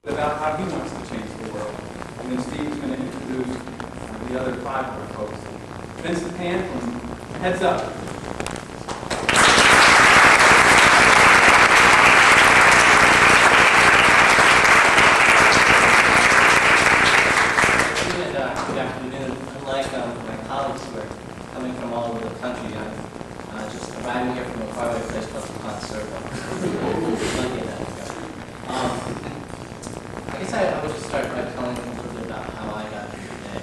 about how he wants to change the world. And then Steve's going to introduce the other 5 of our folks. Vincent Pan from Heads Up. Good afternoon. Unlike my colleagues who are coming from all over the country, I'm just arriving here from a faraway place called Pond Circle. Lucky enough. I guess I would just start by telling you a little bit about how I got here today.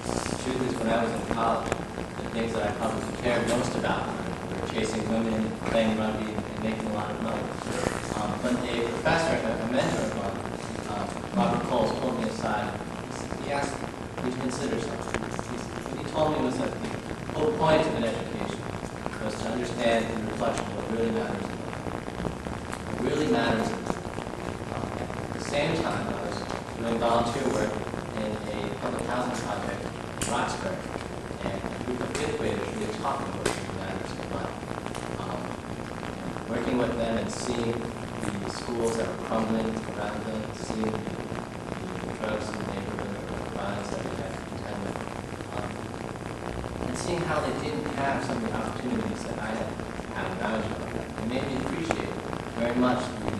The truth is, when I was in college, the things that I probably cared most about were chasing women, playing rugby, and making a lot of money. But a professor, a mentor of mine, Robert Coles, pulled me aside. He asked me to consider something. He told me it was like the whole point of an education was to understand the reflection of what really matters in life. What really matters in life. At the same time, I was doing volunteer work in a public housing project in Roxbury, and a group of 5th graders really talking about what really matters in life. Working with them and seeing the schools that were crumbling around them, seeing the drugs in the neighborhood, violence that we had to contend with, and seeing how they didn't have some of the opportunities that I had when I was young. It made me appreciate very much the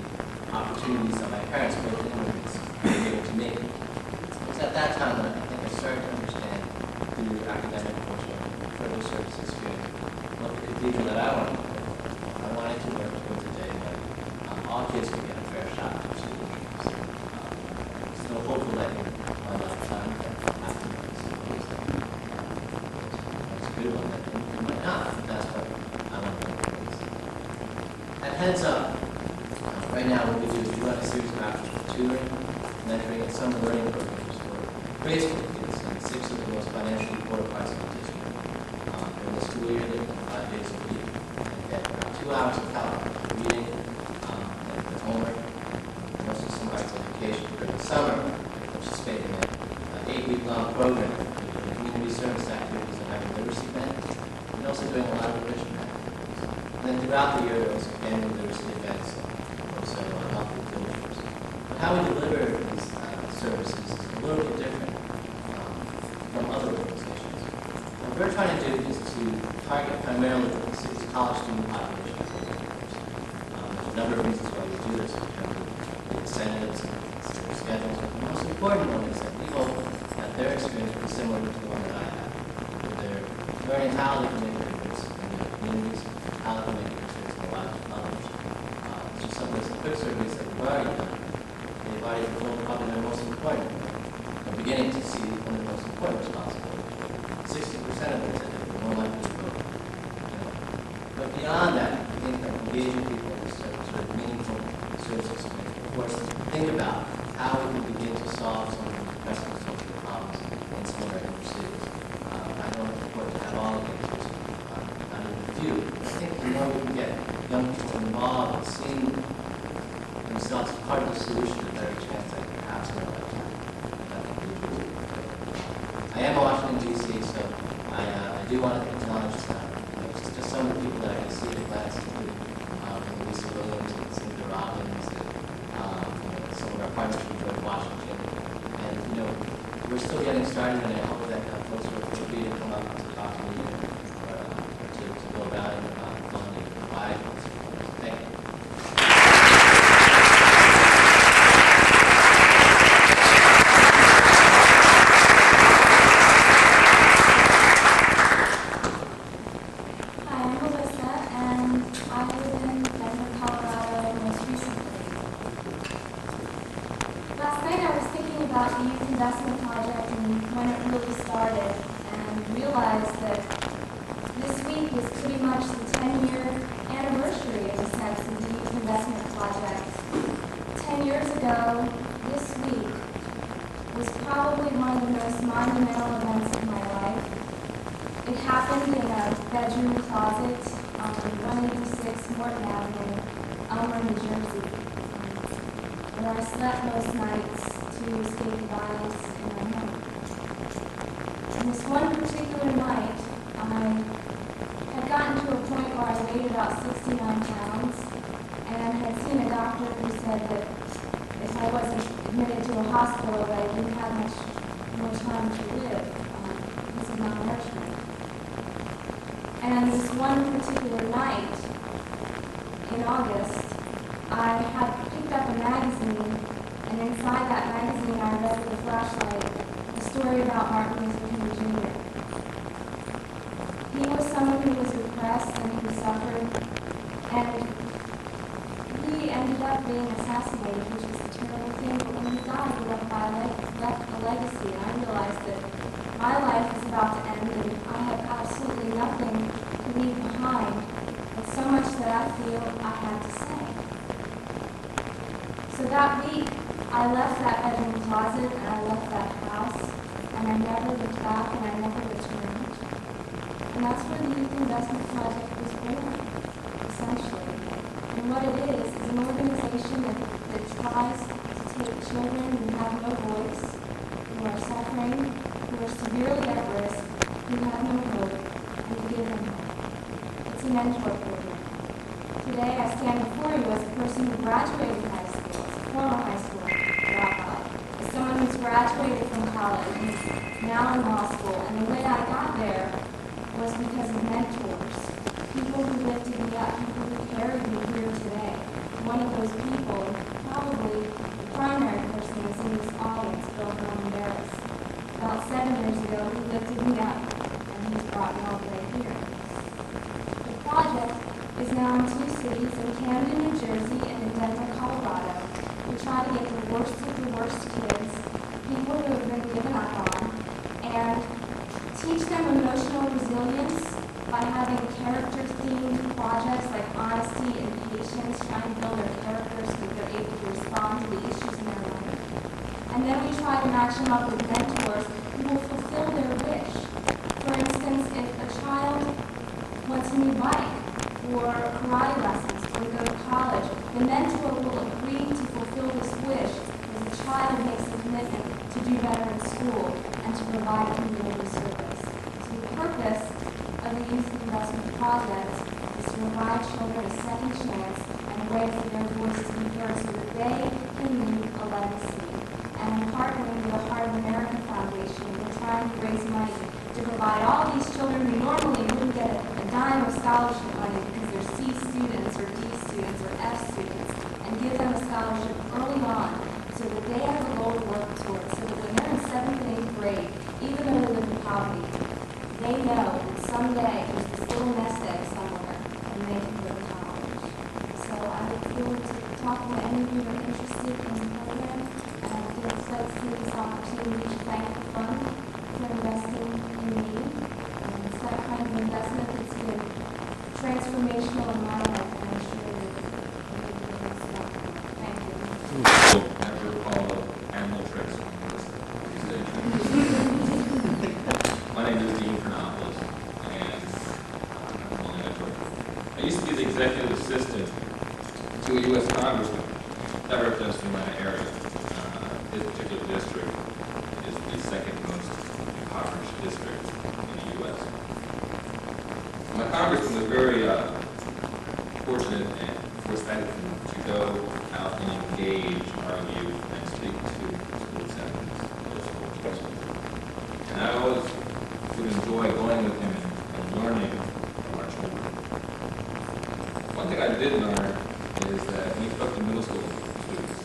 opportunities that my parents, both immigrants, were able to make. It was at that time that I think I started to understand through academic culture, further services field, what the future that I wanted to do. I wanted to work towards a day that all kids could get a fair shot to pursue their dreams. Still hopeful that in my lifetime that afterwards that's a good one, that it might not, but that's what I want to make it. At Heads Up, right now what we do is we run a series of after-school tutoring, mentoring, and summer learning programs for grade school kids in 6 of the most financially poor parts of the district. During the school year, they come 5 days a week and get around 2 hours of help reading, and with homework, and also some arts education. During the summer, we participate in an 8-week-long program with community service activities and having literacy events, and also doing a lot of enrichment activities. And then throughout the year, there was family literacy events, also healthy field trips. But how we deliver these services is a little bit different from other organizations. What we're trying to do is to target primarily the city's college student population. There's a number of reasons why we do this in terms of the incentives and their schedules. But the most important one is that we hope that their experience will be similar to the one that I had. They're learning how they can make a difference in their communities, how they can make a difference in the lives of others. Just some of those quick surveys that we've already done, they've already told probably their most important. They're beginning to see one of the most important responsibilities. 60% of them said they were more likely to vote. But beyond that, I think that engaging people in this sort of meaningful services can force us to think about how we can begin to solve some of the pressing social problems in some of our inner cities. I know it's important to have all of the answers, not even a few. But I think the more we can get young people involved and seeing themselves as part of the solution, the better chance that perhaps in our lifetime. I am Washington, D.C., so I do want to acknowledge just some of the people that I can see at a glance, from Lisa Williams and Cynthia Robbins, and some of our partners from George Washington. And, we're still getting started, and I hope that folks will feel free to come up to talk to me or to go about it on the provide. Thank you. About the youth investment project and when it really started, and realized that this week was pretty much the 10-year anniversary of the sense of the youth investment project. 10 years ago, this week was probably one of the most monumental events of my life. It happened in a bedroom closet on 186 Morton Avenue, Elmer, New Jersey, where I slept most nights to escape violence in my home. And this one particular night, I had gotten to a point where I weighed about 69 pounds and had seen a doctor who said that if I wasn't admitted hospital, but I didn't have much more time to live because of malnourishment. And this one particular night in August, I had picked up a magazine, and inside that magazine I read with a flashlight a story about Martin Luther King Jr. He was someone who was repressed and who suffered, and he ended up being assassinated, which was a terrible thing, but when he died, he left a legacy, and I realized that my life is about to end, and I have absolutely nothing to leave behind, and so much that I feel I had to say. So that week, I left that bedroom closet, and I left that house, and I never looked back, and I never returned. And that's where the Youth Investment Project was born, essentially. And what it is an organization that tries to take children who have no voice, who are suffering, who are severely at risk, who have no hope, and to give them hope. It's a mentor program. Today I stand before you as a person who graduated high school, as a former high school dropout, as someone who's graduated from college and is now in law school. And the way I got there was because of mentors, people who lifted me up, people who carried me here today. One of those people, probably the primary person, is in this audience, Bill Barris. About 7 years ago, he lifted me up, and he's brought me all the way here. The project is now in 2 cities, in Camden, New Jersey, and in Denver, Colorado. We try to get the worst of the worst kids, people who have been given up on, and teach them emotional resilience by having character-themed projects like honesty and patience, trying to build their characters so that they're able to respond to the issues in their life. And then we try to match them up with mentors who will fulfill their wish. For instance, if a child wants a new bike or karate lessons or go to college, the mentor will agree to fulfill this wish as the child makes a commitment to do better in school and to provide community service. So the purpose of the Youth Investment Project is to provide children a second chance and a way for their voice to be heard so that they can leave a legacy. And I'm partnering with the Heart of America Foundation. We're trying to raise money to provide all these children who normally wouldn't get a dime of scholarship money because they're C students or D students or F students, and give them a scholarship early on so that they have a goal to work towards, so that when they're in 7th and 8th grade, even though they live in poverty, they know that someday there's this little nest egg somewhere and they can go to college. So I look forward to talking to any of you who are interested in the program, and I feel excited to take this opportunity to thank the fund for investing in me. And it's that kind of investment that's been transformational in my life, and I'm sure that it will be as well. Thank you. Never follow animal tricks on this stage. My name is Dean Fernandez, and I'm only mentor. I used to be the executive assistant to a U.S. congressman that represents the Atlanta area. His particular district is the second most impoverished district in the U.S. My congressman was very fortunate and foresighted to go out and engage our youth and speak to school senators, other school teachers. And I always would enjoy going with him and learning from our children. One thing I did learn is that when he spoke to middle school students,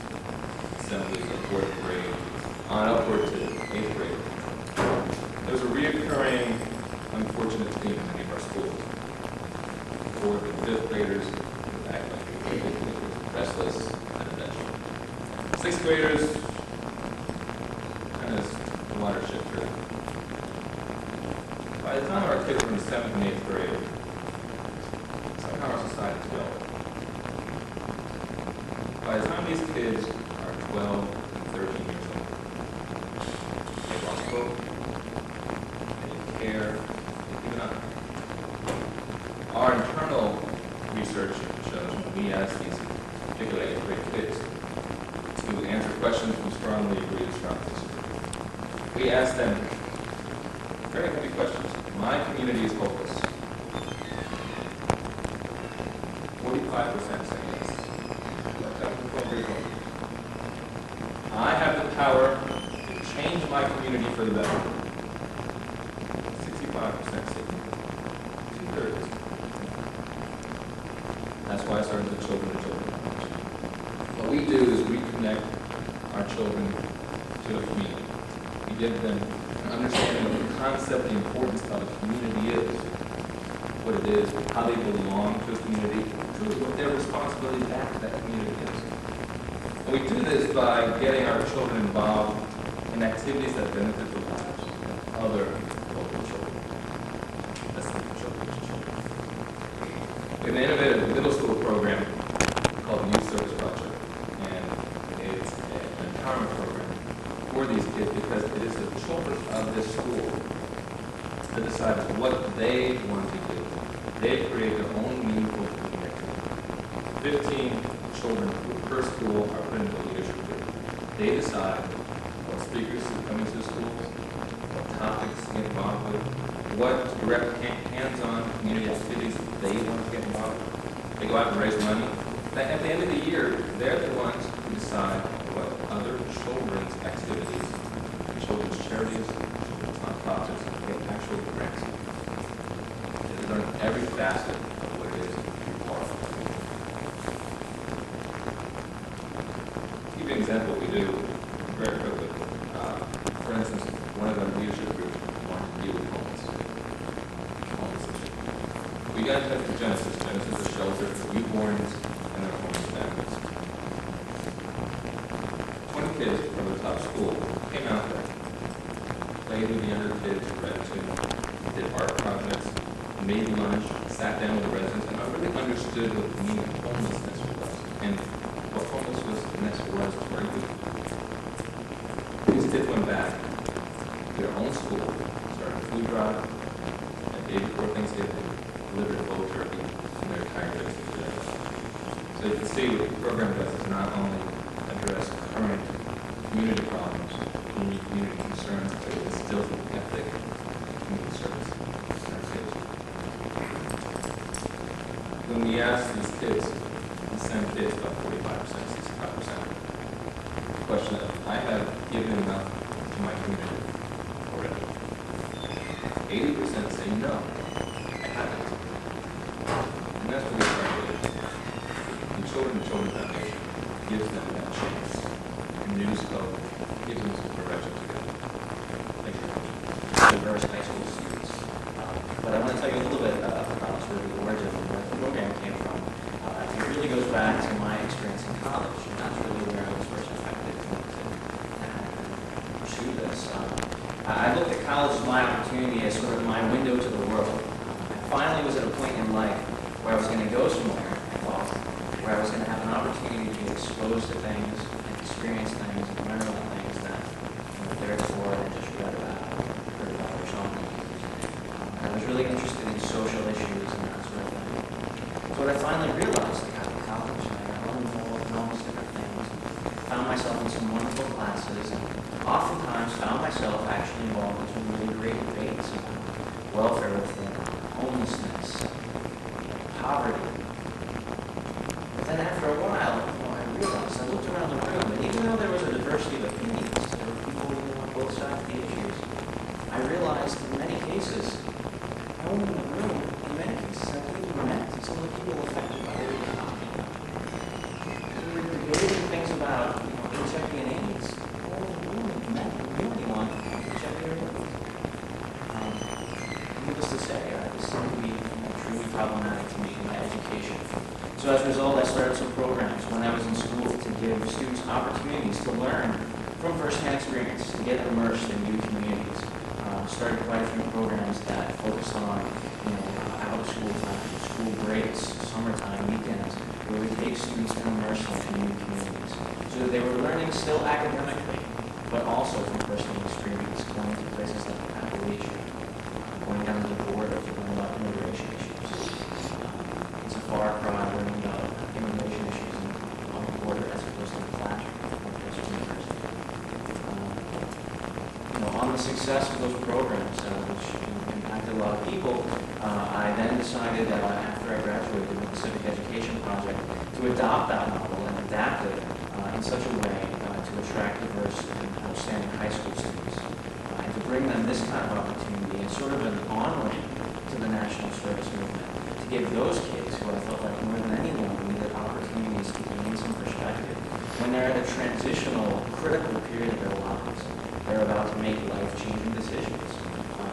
assemblies of 4th grade, on upward to 8th grade, there was a reoccurring unfortunate theme in many of our schools. 4th and 5th graders would act like they were restless and adventurous. 6th graders, kind of watershed driven. By the time our kids were in 7th and 8th grade, somehow our society developed. By the time these kids are 12 and 13 years old, they lost hope, they need care, they give up. Our internal research shows when we ask these particular 8th grade kids to answer questions we strongly agree to strongly disagree. We ask them very heavy questions. My community is hopeless. 45% say yes. I have the power my community for the better. 65% say two-thirds. That's why I started the Children to Children Foundation. What we do is we connect our children to a community. We give them an understanding of the concept, the importance of a community is, what it is, how they belong to a community, truly what their responsibility back to that community is. And we do this by getting our children involved in activities that benefit the lives of other local children. That's the children. We have an innovative middle school program called the Youth Service Project, and it's an empowerment program for these kids because it is the children of this school that decide what they want to do. They create their own meaningful community. 15 children per school are put into a leadership group. They decide what speakers to come into the schools, what topics to get involved with, what direct hands-on community activities they want to get involved with. They go out and raise money. At the end of the year, they're the ones who decide what other children's activities, children's charities, children's nonprofits, get actual grants. They learn every facet of what it is to be part of. To give you an example of what we do very quickly. For instance, one of our leadership groups wanted to deal with homeless issues. We got in touch with Genesis. Genesis is a shelter for newborns and their homeless families. 20 kids from the top school came out there, played with the younger kids, read to them, did art projects, made lunch, sat down with the residents, and I really understood what the meaning of homelessness was and what homelessness was very good. These kids went back to their own school, started a food drive, and the day before Thanksgiving, delivered a whole turkey and their entire business today. So you can see what the program does is not only address current community problems, community concerns, but it instills an ethic of community service in our kids. When we ask these kids, these same kids, about 45%, 65%, the question of, I have given enough to my community already. 80% say no, I haven't. And that's what we try to do. The Children to Children Foundation gives them that chance. And News Hope gives them some direction to go. Thank you. Diverse high school students. But I want to tell you a little bit about sort of the origin of where the program came from. It really goes back to my experience in college, and that's really where I was first affected to pursue this. I looked at college as my opportunity as sort of my window to the world. I finally was at a point in life where I was going to go somewhere, where I was going to have an opportunity to be exposed to things and experience things and learn about things that theretofore I just read about, heard about, or something. I was really interested in social issues and that sort of thing. So what I finally realized, I got to college and I learned all these different things. Found myself in some wonderful classes and oftentimes found myself actually involved in some really great debates about welfare reform, homelessness, poverty. But then after a while, I realized, I looked around the room, and even though there was a diversity of opinions, there were people on both sides of the issues, I realized in many cases, no one in the room, in many cases, I didn't even met some of the people affected by what we were talking about. We were debating things about HIV and AIDS. All the women met and really wanted HIV and AIDS. Needless to say, this seemed to be truly problematic to me in my education. So as a result, I started some programs when I was in school to give students opportunities to learn from first-hand experience, to get immersed in new communities. Started quite a few programs that focused on, out of school time, school breaks, summertime, weekends, where we take students and immerse them in new communities. So that they were learning still academically, but also from personal experience, going to places like Appalachia, going down to the border to learn about immigration issues. It's a far cry learning about immigration issues on the border as opposed to the classroom. On the success of those programs, which impacted a lot of people, I then decided that after I graduated with the Civic Education Project to adopt that model and adapt it in such a way to attract attract diverse and outstanding high school students. And to bring them this kind of opportunity and sort of an on-ramp to the national service movement, to give those kids who I felt like more than anyone needed opportunities to gain some perspective when they're at a transitional, critical period of their lives. They're about to make life-changing decisions.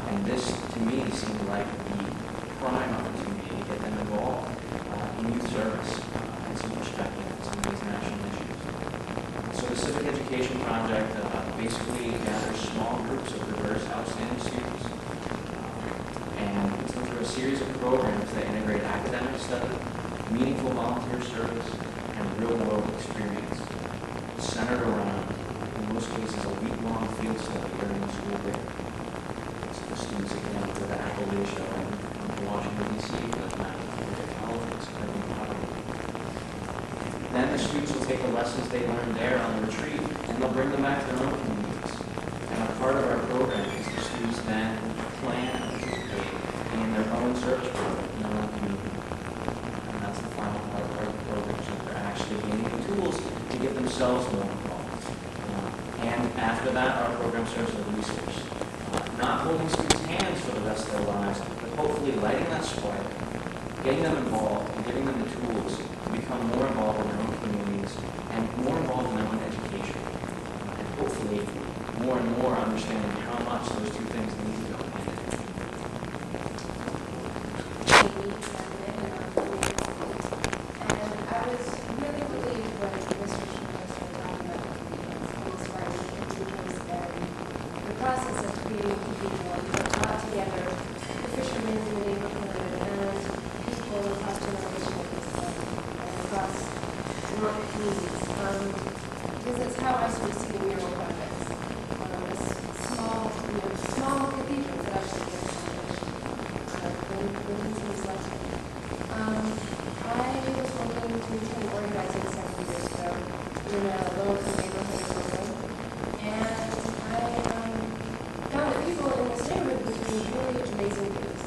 And this, to me, seemed like the prime opportunity to get them involved in youth service and some perspective on some of these national issues. So the Civic Education Project basically gathers small groups of diverse, outstanding students and puts them through a series of programs that integrate academic study, meaningful volunteer service, and real-world experience, centered around, in most cases, a week-long field study during the school day. So the students again go to Appalachia and to Washington, D.C. for the colleges and poverty. Then the students will take the lessons they learned there on the retreat, and they'll bring them back to their own communities. And a part of our program is the students then plan and participate in their own search program in their own community. And that's the final part of our program, so they're actually gaining the tools to get themselves more involved. And after that, our program serves as a resource. Not holding students' hands for the rest of their lives, but hopefully lighting that spark, getting them involved, and giving them the tools to become more involved in their own communities and more involved in their own education. And hopefully, more and more understanding how much those two things need to go hand in hand. And I was really relieved when Mr. Schmidt was talking about the inspiring because the process of creating people brought together the fishermen in the neighborhood and people across generations and across rural communities. Because it's how I sort of see the mural projects. Small cathedrals that actually get established when things like that. I was working to become organizing several years ago in a low-income neighborhood in Brooklyn, and I found that people in this neighborhood were doing really amazing things.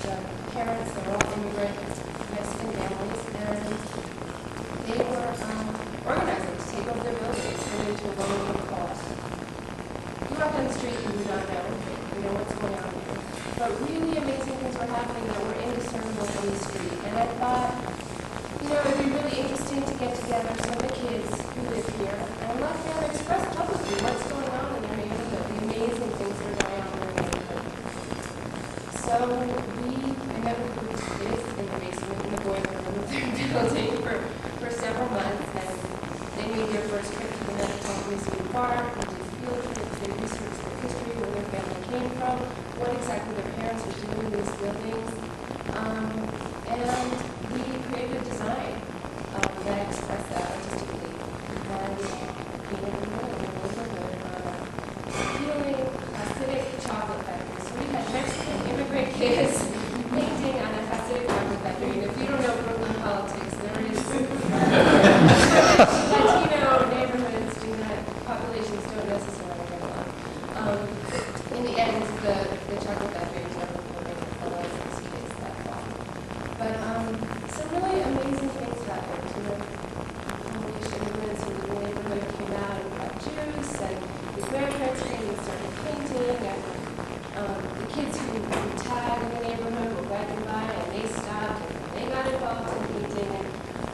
The parents, they were all immigrant Mexican families, and they were organizing to take over their buildings, turn into a low-income cause. You walk down the street and you don't know what's going on here. But really amazing things were happening that were indiscernible from the street. And I thought, it'd be really interesting to get together some of the kids who live here and let them express publicly what's going on in their neighborhood, the amazing things that are going on in their neighborhood. So I met with groups of kids in the basement, in the boiler room of their building for several months, and they made their first trip to the Metropolitan Park. We did field trips, they researched the history, where their family came from, what exactly their parents were doing in these buildings. And we created a design that expressed that artistically. And being in the neighborhood, feeling acidic chocolate factory. So we had Mexican immigrant kids painting on a Hasidic chocolate factory. And if you don't know Brooklyn politics, there is Latino neighborhoods do not, populations don't necessarily get along. In the end, the chocolate factory was never going to make a license case that far. But some really amazing things happened. Polish immigrants in the neighborhood came out and brought juice, and the grandparents came and started painting, and the kids who tag in the neighborhood were riding by, and they stopped, and they got involved in painting. And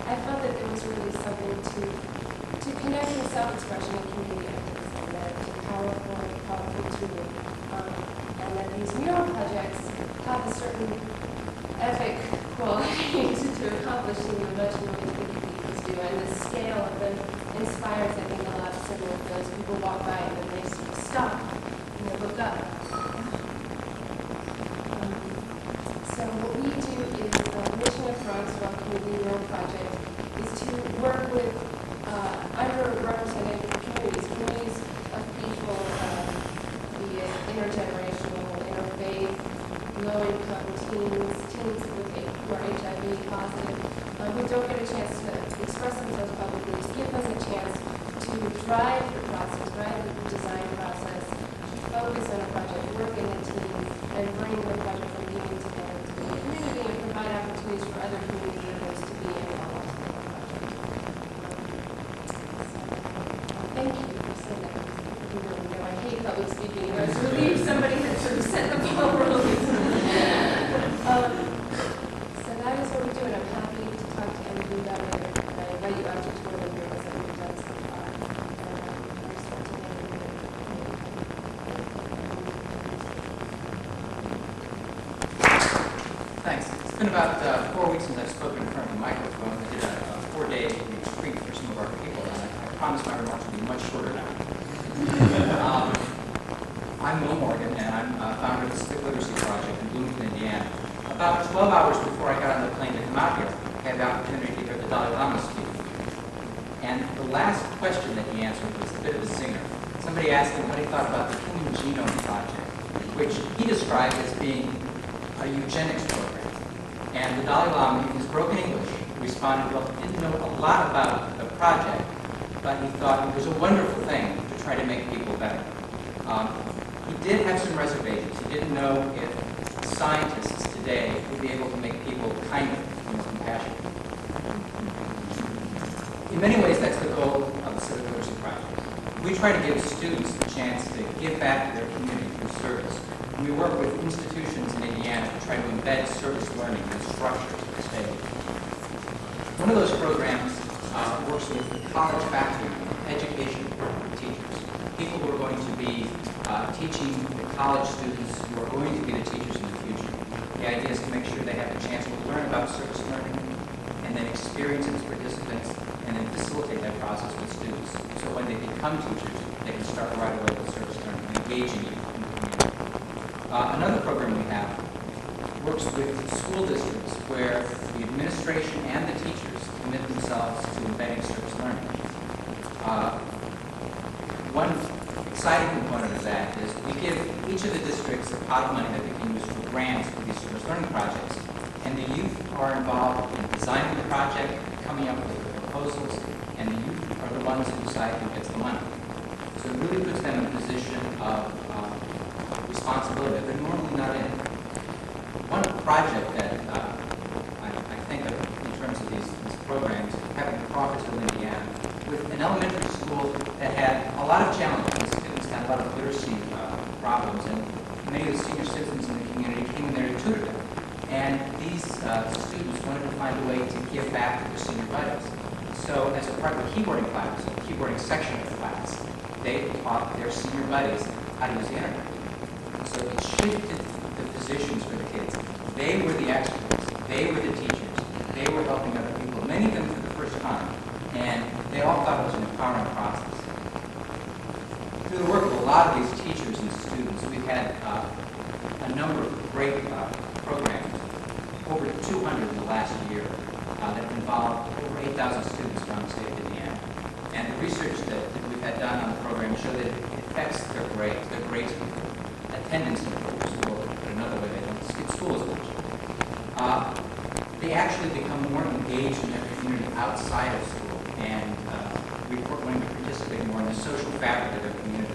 I felt that there was really something to connect with self-expression and community ethics, and that it's a powerful tool. And that these mural projects have a certain epic quality to accomplishing the much more than these do. And the scale of them inspires, I think, a lot of similar feels. People walk by and then they sort of stop and they look up. So what we do is the mission of Bronxville Community Mural Project is to work with underrepresented communities of people, be it intergenerational, interfaith, low-income teens who are HIV positive, who don't get a chance to express themselves publicly, to give them a chance to drive the process, drive the design process, focus on a project, work in a team, and bring the project from being together to the community and provide opportunities for other community members to be involved in the project. Thank been about 4 weeks since I've spoken in front of the microphone. I did a 4-day retreat for some of our people, and I promise my remarks will be much shorter now. I'm Will Morgan, and I'm founder of the Civic Literacy Project in Bloomington, Indiana. About 12 hours before I got on the plane to come out here, I had the opportunity to hear the Dalai Lama speak. And the last question that he answered was a bit of a zinger. Somebody asked him what he thought about the Human Genome Project, which he described as being a eugenics program. And the Dalai Lama, in his broken English, responded, well, he didn't know a lot about the project, but he thought it was a wonderful thing to try to make people better. He did have some reservations. He didn't know if scientists today would be able to make people kinder and more compassionate. In many ways, that's the goal of the Civic Literacy Project. We try to give students the chance to give back to their community through service. And we work with institutions in Indiana to try to embed service learning and structure to the state. One of those programs works with the college faculty, education teachers, people who are going to be teaching the college students who are going to be the teachers in the future. The idea is to make sure they have a chance to learn about service learning and then experience it as participants and then facilitate that process with students. So when they become teachers, they can start right away with service learning and engaging in the community. Another program we have works with school districts where the administration and the teachers commit themselves to embedding service learning. One exciting component of that is we give each of the districts a pot of money that they can use for grants for these service learning projects. And the youth are involved in designing the project, coming up with the proposals, and the youth are the ones who decide who gets the money. So it really puts them in a position of responsibility that they're normally not in. One project that I think of in terms of these programs happened in Crawfordsville, Indiana, with an elementary school that had a lot of challenges. The students had a lot of literacy problems, and many of the senior citizens in the community came in there to tutor them. And these students wanted to find a way to give back to their senior buddies. So as a part of the keyboarding class, the keyboarding section of the class, they taught their senior buddies how to use the internet. So it shifted the positions for the kids. They were the experts. They were the teachers. They were helping other people, many of them for the first time. And they all thought it was an empowering process. Through the work of a lot of these teachers and students, we've had a number of great programs, over 200 in the last year, that have involved over 8,000 students around the state of Indiana. And the research that we've had done on the program showed that it affects their grades improve. Attendance improves, or put another way, they don't skip school as much. They actually become more engaged in their community outside of school, and report wanting to participate more in the social fabric of their community.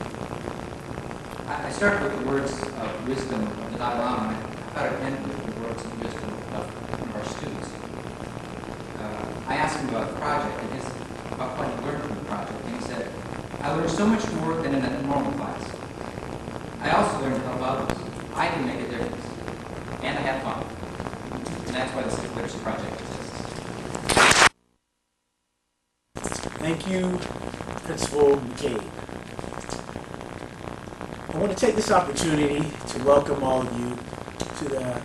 I started with the words of wisdom of the Dalai Lama, and I thought I'd end with the words of wisdom of one of our students. I asked him about the project and about what he learned from the project, and he said, I learned so much more than in a normal class. I also learned to help others. I can make a difference. And I have fun. And that's why the Civic Literacy Project exists. Thank you, Principal McCabe. I want to take this opportunity to welcome all of you to the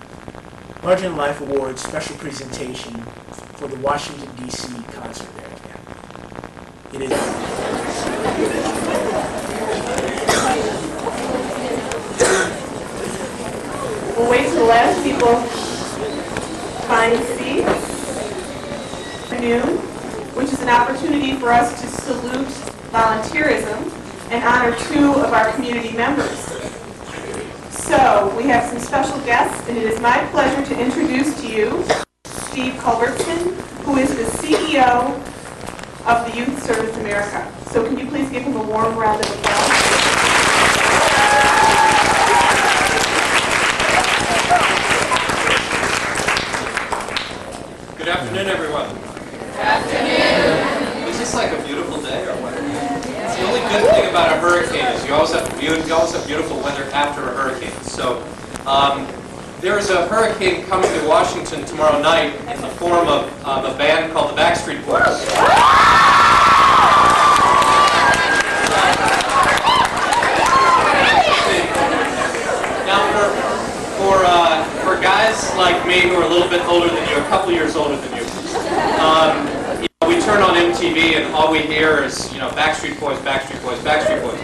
Larger Than Life Awards special presentation for the Washington, D.C. concert area. It is we'll wait till the last people find seats. Which is an opportunity for us to salute volunteerism and honor 2 of our community members. So we have some special guests, and it is my pleasure to introduce to you Steve Culbertson, who is the CEO of the Youth Service America. So can you please give him a warm round of applause? Good afternoon, everyone. Good afternoon. Is this like a beautiful day or what? It's the only good thing about a hurricane is you always have beautiful weather after a hurricane. So there is a hurricane coming to Washington tomorrow night in the form of a band called the Backstreet Boys. Now for guys like me who are a little bit older years older than you. We turn on MTV and all we hear is, Backstreet Boys, Backstreet Boys, Backstreet Boys.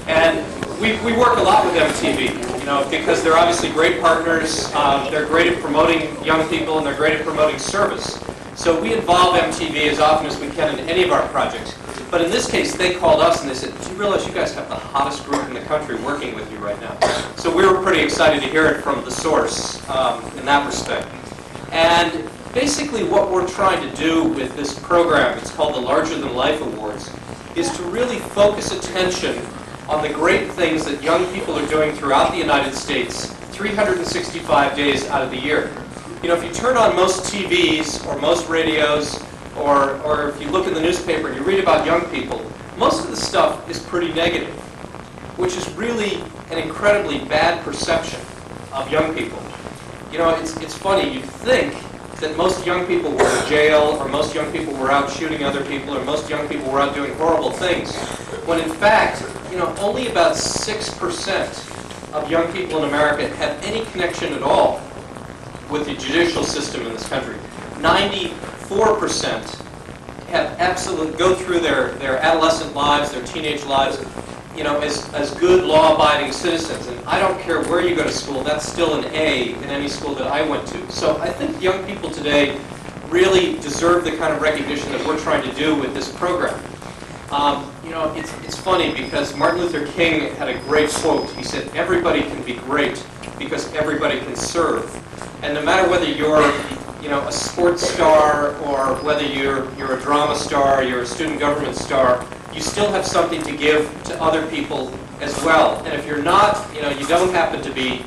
And we work a lot with MTV, because they're obviously great partners. They're great at promoting young people and they're great at promoting service. So we involve MTV as often as we can in any of our projects. But in this case, they called us and they said, do you realize you guys have the hottest group in the country working with you right now? So we were pretty excited to hear it from the source in that respect. And basically what we're trying to do with this program, it's called the Larger Than Life Awards, is to really focus attention on the great things that young people are doing throughout the United States 365 days out of the year. If you turn on most TVs or most radios, or if you look in the newspaper and you read about young people, most of the stuff is pretty negative, which is really an incredibly bad perception of young people. It's funny, you'd think that most young people were in jail, or most young people were out shooting other people, or most young people were out doing horrible things, when in fact, only about 6% of young people in America have any connection at all with the judicial system in this country. 94% have go through their adolescent lives, their teenage lives, as good law-abiding citizens. And I don't care where you go to school, that's still an A in any school that I went to. So I think young people today really deserve the kind of recognition that we're trying to do with this program. It's funny because Martin Luther King had a great quote. He said, everybody can be great because everybody can serve. And no matter whether you're a sports star or whether you're a drama star, you're a student government star, you still have something to give to other people as well. And if you're not, you don't happen to be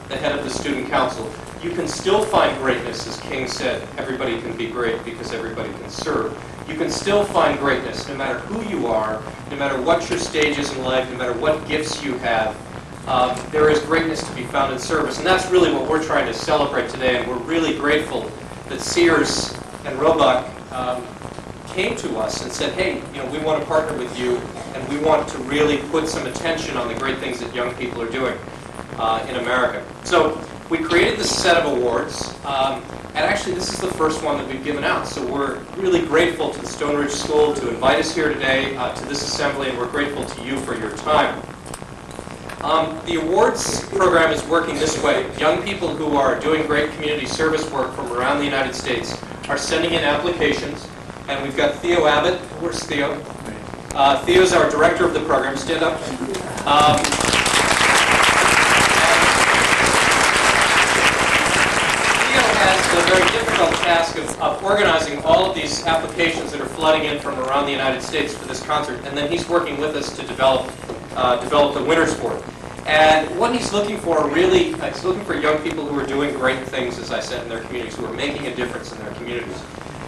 the head of the student council, you can still find greatness, as King said, everybody can be great because everybody can serve. You can still find greatness no matter who you are, no matter what your stage is in life, no matter what gifts you have. There is greatness to be found in service. And that's really what we're trying to celebrate today. And we're really grateful that Sears and Roebuck came to us and said, hey, we want to partner with you and we want to really put some attention on the great things that young people are doing in America. So we created this set of awards. And actually, this is the first one that we've given out. So we're really grateful to the Stone Ridge School to invite us here today to this assembly, and we're grateful to you for your time. The awards program is working this way. Young people who are doing great community service work from around the United States are sending in applications. And we've got Theo Abbott. Where's Theo? Theo's our director of the program. Stand up. The very difficult task of organizing all of these applications that are flooding in from around the United States for this concert, and then he's working with us to develop the winners for it. And what he's looking for really, he's looking for young people who are doing great things, as I said, in their communities, who are making a difference in their communities.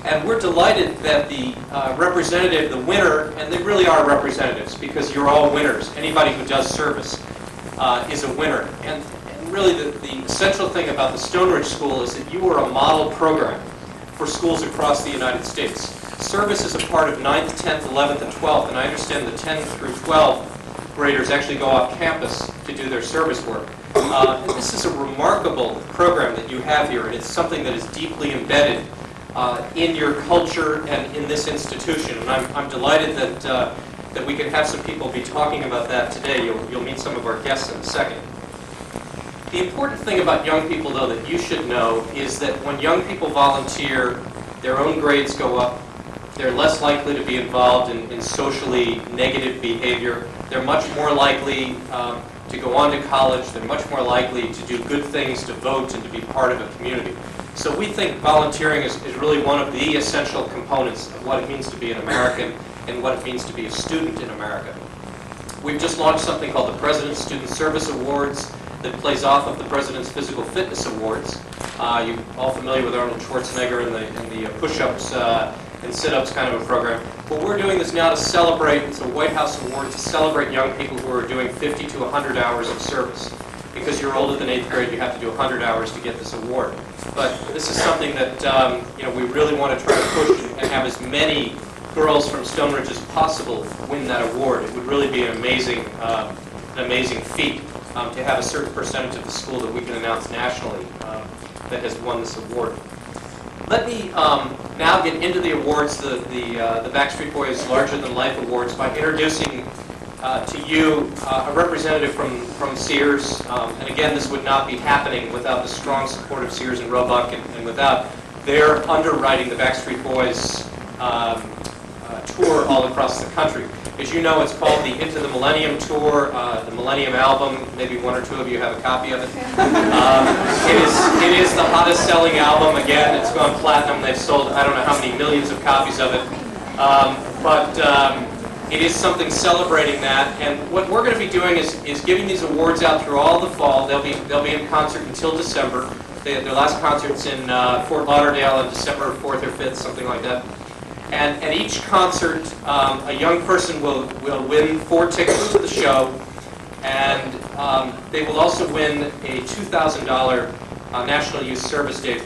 And we're delighted that the representative, the winner, and they really are representatives because you're all winners. Anybody who does service is a winner. And really the essential thing about the Stone Ridge School is that you are a model program for schools across the United States. Service is a part of 9th, 10th, 11th, and 12th, and I understand the 10 through 12 graders actually go off campus to do their service work. And this is a remarkable program that you have here, and it's something that is deeply embedded in your culture and in this institution. And I'm delighted that we can have some people be talking about that today. You'll meet some of our guests in a second. The important thing about young people, though, that you should know is that when young people volunteer, their own grades go up. They're less likely to be involved in socially negative behavior. They're much more likely to go on to college. They're much more likely to do good things, to vote, and to be part of a community. So we think volunteering is really one of the essential components of what it means to be an American and what it means to be a student in America. We've just launched something called the President's Student Service Awards that plays off of the President's Physical Fitness Awards. You're all familiar with Arnold Schwarzenegger and the push-ups and sit-ups kind of a program. But we're doing this now to celebrate, it's a White House award to celebrate young people who are doing 50 to 100 hours of service. Because you're older than 8th grade, you have to do 100 hours to get this award. But this is something that we really want to try to push and have as many girls from Stone Ridge as possible win that award. It would really be an amazing feat to have a certain percentage of the school that we can announce nationally that has won this award. Let me now get into the awards, the Backstreet Boys Larger Than Life Awards, by introducing to you a representative from Sears. And again, this would not be happening without the strong support of Sears and Roebuck and without their underwriting the Backstreet Boys tour all across the country. As you know, it's called the Into the Millennium Tour, the Millennium Album. Maybe one or two of you have a copy of it. It is the hottest selling album. Again, it's gone platinum. They've sold I don't know how many millions of copies of it. It is something celebrating that. And what we're going to be doing is giving these awards out through all the fall. They'll be in concert until December. Their last concert's in Fort Lauderdale on December 4th or 5th, something like that. And at each concert, a young person will win 4 tickets to the show, and they will also win a $2,000 National Youth Service Day,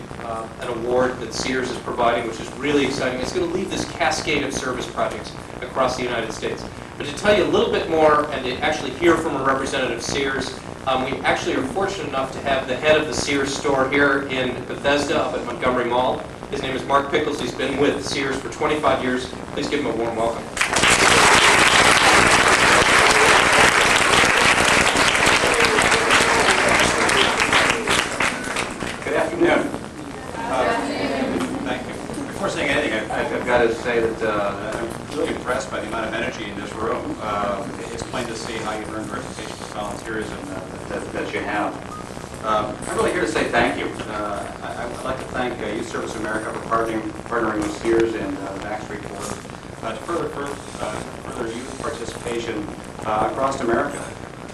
an award that Sears is providing, which is really exciting. It's going to lead this cascade of service projects across the United States. But to tell you a little bit more, and to actually hear from a representative of Sears, we actually are fortunate enough to have the head of the Sears store here in Bethesda up at Montgomery Mall. His name is Mark Pickles. He's been with Sears for 25 years. Please give him a warm welcome. Good afternoon. Thank you. Before saying anything, I've got to say that I'm really impressed by the amount of energy in this room. It's plain to see how you've earned the reputation for volunteerism that you have. I'm really here to say thank you. I'd like to thank Youth Service America for partnering with Sears and the Backstreet Boys to further youth participation across America.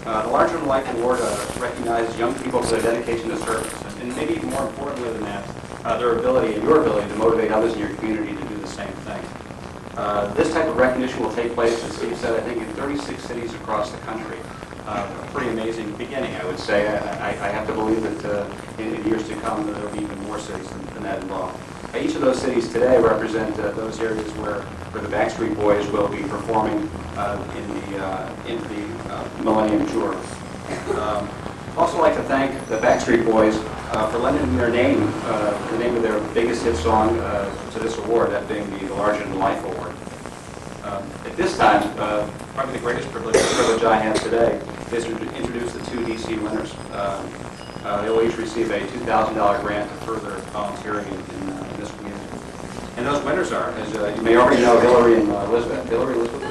The Larger Than Life Award recognizes young people for their dedication to service, and maybe even more importantly than that, their ability and your ability to motivate others in your community to do the same thing. This type of recognition will take place, as Steve said, I think in 36 cities across the country. A pretty amazing beginning, I would say. I have to believe that in years to come there will be even more cities than that involved. Each of those cities today represent those areas where the Backstreet Boys will be performing in the Millennium Tour. I'd also like to thank the Backstreet Boys for lending their name, the name of their biggest hit song, to this award, that being the Larger Than Life Award. At this time, probably the greatest privilege I have today is to introduce the 2 DC winners. They will each receive a $2,000 grant to further volunteering in this community. And those winners are, as you may already know, Hillary and Elizabeth. Hillary, Elizabeth.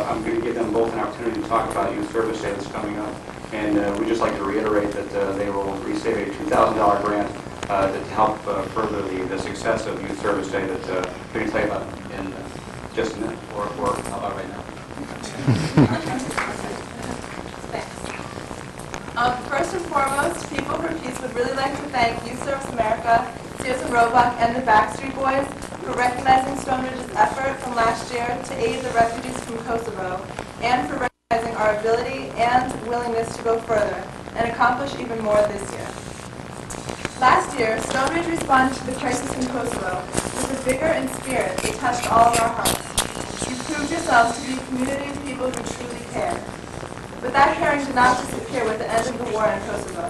I'm going to give them both an opportunity to talk about Youth Service Day that's coming up. And we'd just like to reiterate that they will receive a $2,000 grant to help further the success of Youth Service Day that we're going to tell you about in just a minute, or how about right now? First and foremost, People for Peace would really like to thank Youth Service America, Sears and Roebuck, and the Backstreet Boys for recognizing Stonebridge's effort from last year to aid the refugees from Kosovo, and for recognizing our ability and willingness to go further and accomplish even more this year. Last year, Stonebridge responded to the crisis in Kosovo with a vigor and spirit that touched all of our hearts. You proved yourselves to be a community of people who truly care. But that caring did not disappear with the end of the war in Kosovo.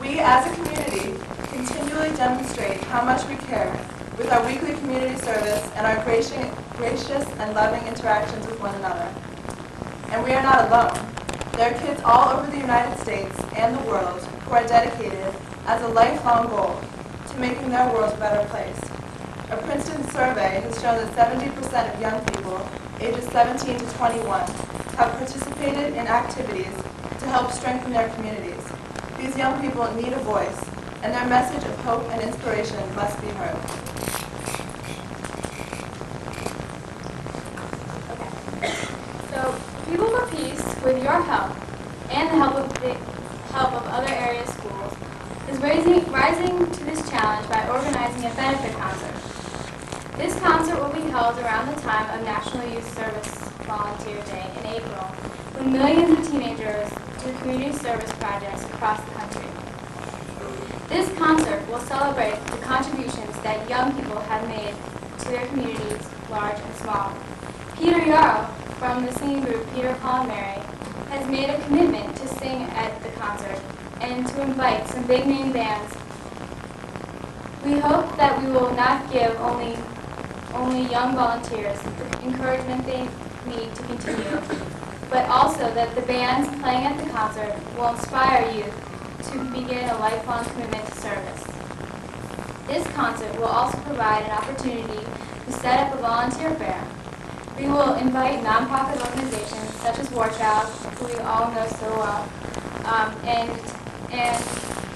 We, as a community, continually demonstrate how much we care with our weekly community service and our gracious and loving interactions with one another. And we are not alone. There are kids all over the United States and the world who are dedicated as a lifelong goal to making their world a better place. A Princeton survey has shown that 70% of young people ages 17 to 21 have participated in activities to help strengthen their communities. These young people need a voice, and their message of hope and inspiration must be heard. So, People for Peace, with your help and the help of other area schools, is rising to this challenge by organizing a benefit concert. This concert will be held around the time of National Youth Service Volunteer Day in April, when millions of teenagers do community service projects across the country. This concert will celebrate the contributions that young people have made to their communities, large and small. Peter Yarrow, from the singing group Peter, Paul, and Mary, has made a commitment to sing at the concert and to invite some big-name bands. We hope that we will not give only young volunteers the encouragement they need to continue, but also that the bands playing at the concert will inspire youth to begin a lifelong commitment to service. This concert will also provide an opportunity to set up a volunteer fair. We will invite nonprofit organizations such as War Child, who we all know so well, and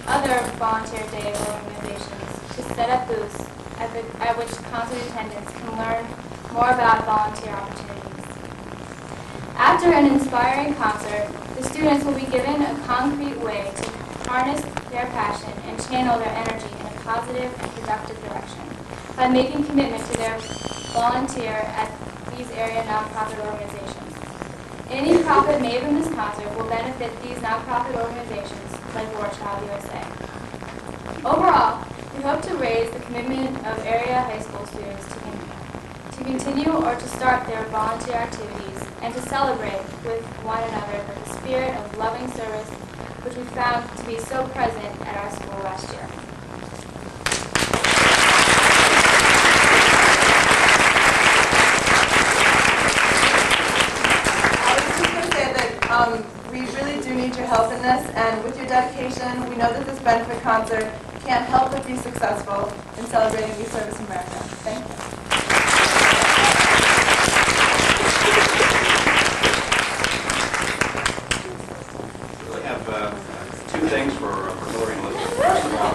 other volunteer day organizations to set up booths at which concert attendants can learn more about volunteer opportunities. After an inspiring concert, the students will be given a concrete way to harness their passion and channel their energy in a positive and productive direction by making commitment to their volunteer at these area nonprofit organizations. Any profit made from this concert will benefit these nonprofit organizations like War Child USA. Overall, we hope to raise the commitment of area high school students to continue or to start their volunteer activities and to celebrate with one another with the spirit of loving service which we found to be so present at our school last year. We really do need your help in this, and with your dedication, we know that this benefit concert can't help but be successful in celebrating We Service America. Thank you. We have two things for Hillary and Elizabeth. First of all,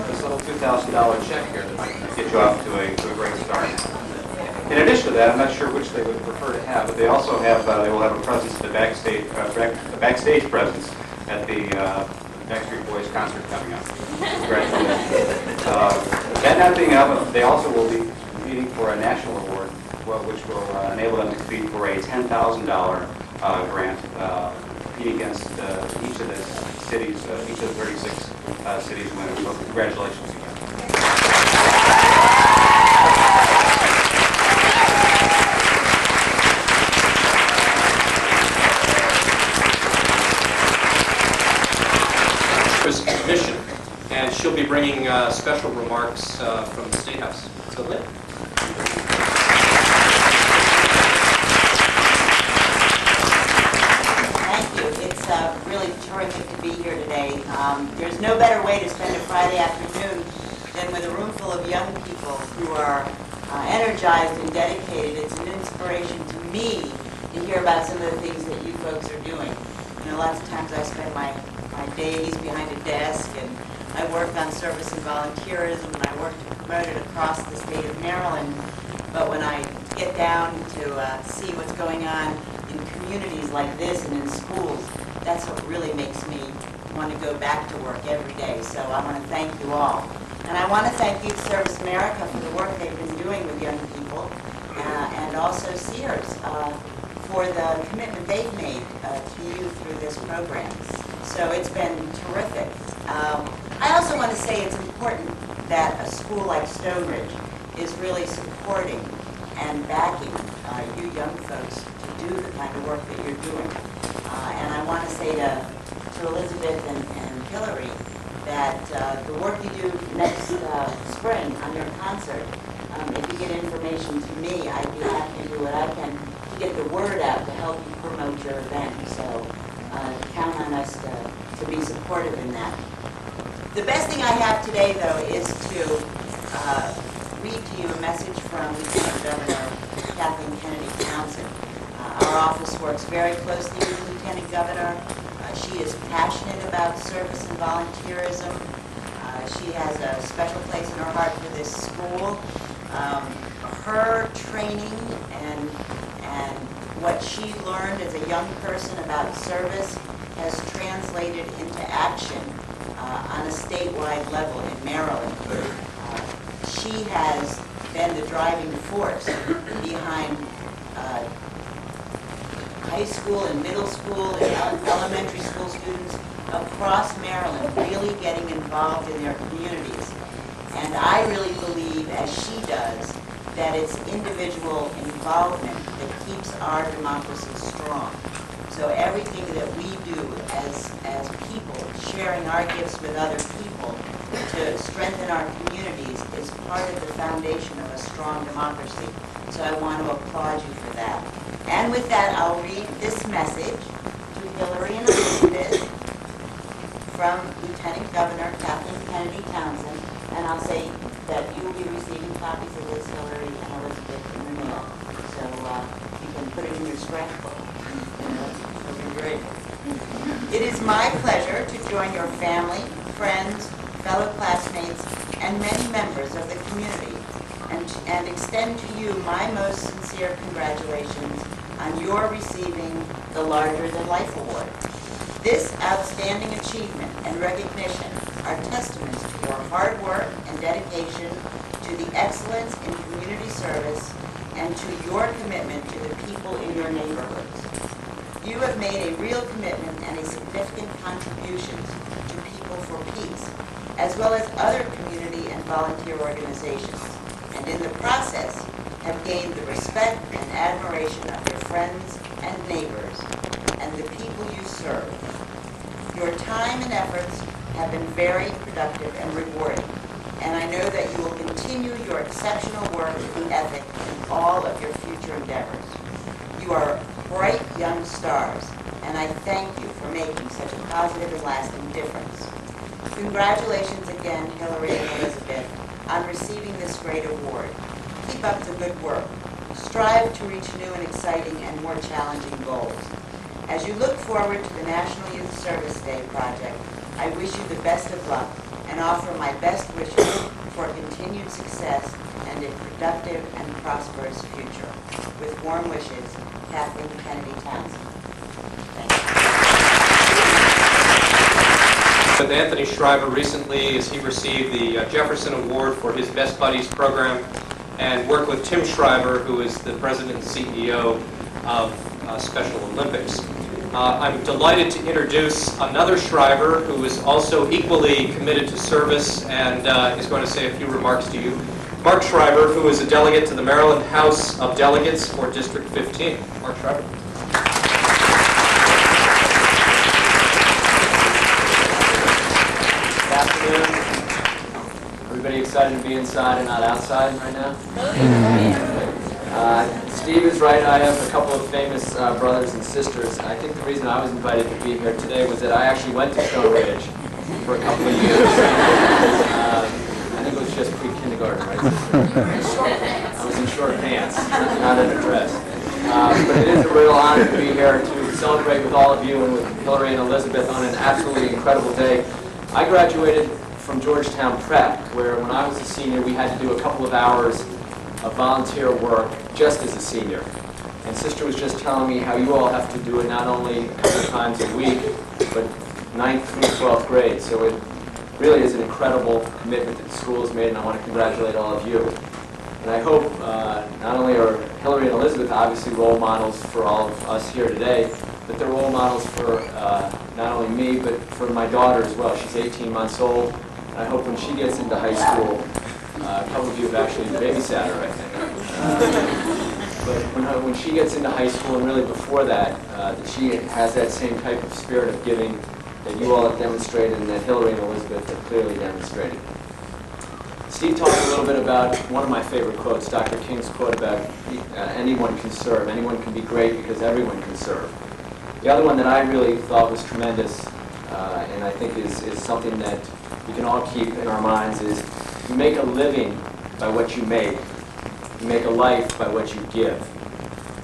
this little $2,000 check here that might get you off to a great start. In addition to that, I'm not sure which they would prefer to have, but they also have, they will have a presence at the backstage presence at the Backstreet Boys concert coming up. Congratulations. That not being up, they also will be competing for a national award, which will enable them to compete for a $10,000 grant, competing against each of the cities, each of the 36 cities winners. So congratulations again. Mission, and she'll be bringing special remarks from the State House. So, Lynn. Thank you. It's really terrific to be here today. There's no better way to spend a Friday afternoon than with a room full of young people who are energized and dedicated. It's an inspiration to me to hear about some of the things that you folks are doing. You know, lots of times I spend my days behind a desk, and I work on service and volunteerism, and I work to promote it across the state of Maryland. But when I get down to see what's going on in communities like this and in schools, that's what really makes me want to go back to work every day. So I want to thank you all. And I want to thank Youth Service America for the work they've been doing with young people, and also Sears for the commitment they've made to you through this program. So it's been terrific. I also want to say it's important that a school like Stonebridge is really supporting and backing you young folks to do the kind of work that you're doing. And I want to say to Elizabeth and Hillary that the work you do next spring on your concert, if you get information to me, I'd be happy to do what I can to get the word out to help you promote your event. So count on us to be supportive in that. The best thing I have today, though, is to read to you a message from Lieutenant Governor Kathleen Kennedy Townsend. Our office works very closely with the Lieutenant Governor. She is passionate about service and volunteerism. She has a special place in her heart for this school. Her training and what she learned as a young person about service has translated into action on a statewide level in Maryland. She has been the driving force behind high school and middle school and elementary school students across Maryland really getting involved in their communities. And I really believe, as she does, that it's individual involvement that keeps our democracy strong. So everything that we do as people, sharing our gifts with other people to strengthen our communities is part of the foundation of a strong democracy. So I want to applaud you for that. And with that, I'll read this message to Hillary and Elizabeth from Lieutenant Governor Kathleen Kennedy Townsend, and I'll say that you will be receiving copies of this, Hillary and Elizabeth, in the mail. So you can put it in your scrapbook. It'll be great. It is my pleasure to join your family, friends, fellow classmates, and many members of the community and extend to you my most sincere congratulations on your receiving the Larger Than Life Award. This outstanding achievement and recognition are testaments to your hard work and dedication to the excellence in community service and to your commitment to the people in your neighborhoods. You have made a real commitment and a significant contribution to People for Peace, as well as other community and volunteer organizations, and in the process have gained the respect and admiration of your friends and neighbors and the people you serve. Your time and efforts have been very productive and rewarding, and I know that you will continue your exceptional work and ethic in all of your future endeavors. You are bright young stars, and I thank you for making such a positive and lasting difference. Congratulations again, Hillary and Elizabeth, on receiving this great award. Keep up the good work. Strive to reach new and exciting and more challenging goals. As you look forward to the National Youth Service Day project, I wish you the best of luck and offer my best wishes for continued success and a productive and prosperous future. With warm wishes, Kathleen Kennedy Townsend. Thank you. With Anthony Shriver recently, as he received the Jefferson Award for his Best Buddies program, and worked with Tim Shriver, who is the president and CEO of Special Olympics. I'm delighted to introduce another Shriver who is also equally committed to service and is going to say a few remarks to you. Mark Shriver, who is a delegate to the Maryland House of Delegates for District 15. Mark Shriver. Good afternoon. Everybody excited to be inside and not outside right now? Steve is right. I have a couple of famous brothers and sisters. I think the reason I was invited to be here today was that I actually went to Stone Ridge for a couple of years. I think it was just pre-kindergarten, right? I was in short pants, not in a dress. But it is a real honor to be here to celebrate with all of you and with Hillary and Elizabeth on an absolutely incredible day. I graduated from Georgetown Prep, where when I was a senior, we had to do a couple of hours of volunteer work just as a senior. And Sister was just telling me how you all have to do it not only a couple of times a week, but 9th through 12th grade. So it really is an incredible commitment that the school has made, and I want to congratulate all of you. And I hope not only are Hillary and Elizabeth obviously role models for all of us here today, but they're role models for not only me, but for my daughter as well. She's 18 months old, and I hope when she gets into high school, a couple of you have actually babysat her, I think. But when she gets into high school, and really before that, that she has that same type of spirit of giving that you all have demonstrated and that Hillary and Elizabeth have clearly demonstrated. Steve talked a little bit about one of my favorite quotes, Dr. King's quote about anyone can serve, anyone can be great because everyone can serve. The other one that I really thought was tremendous, and I think is something that we can all keep in our minds, is you make a living by what you make. You make a life by what you give.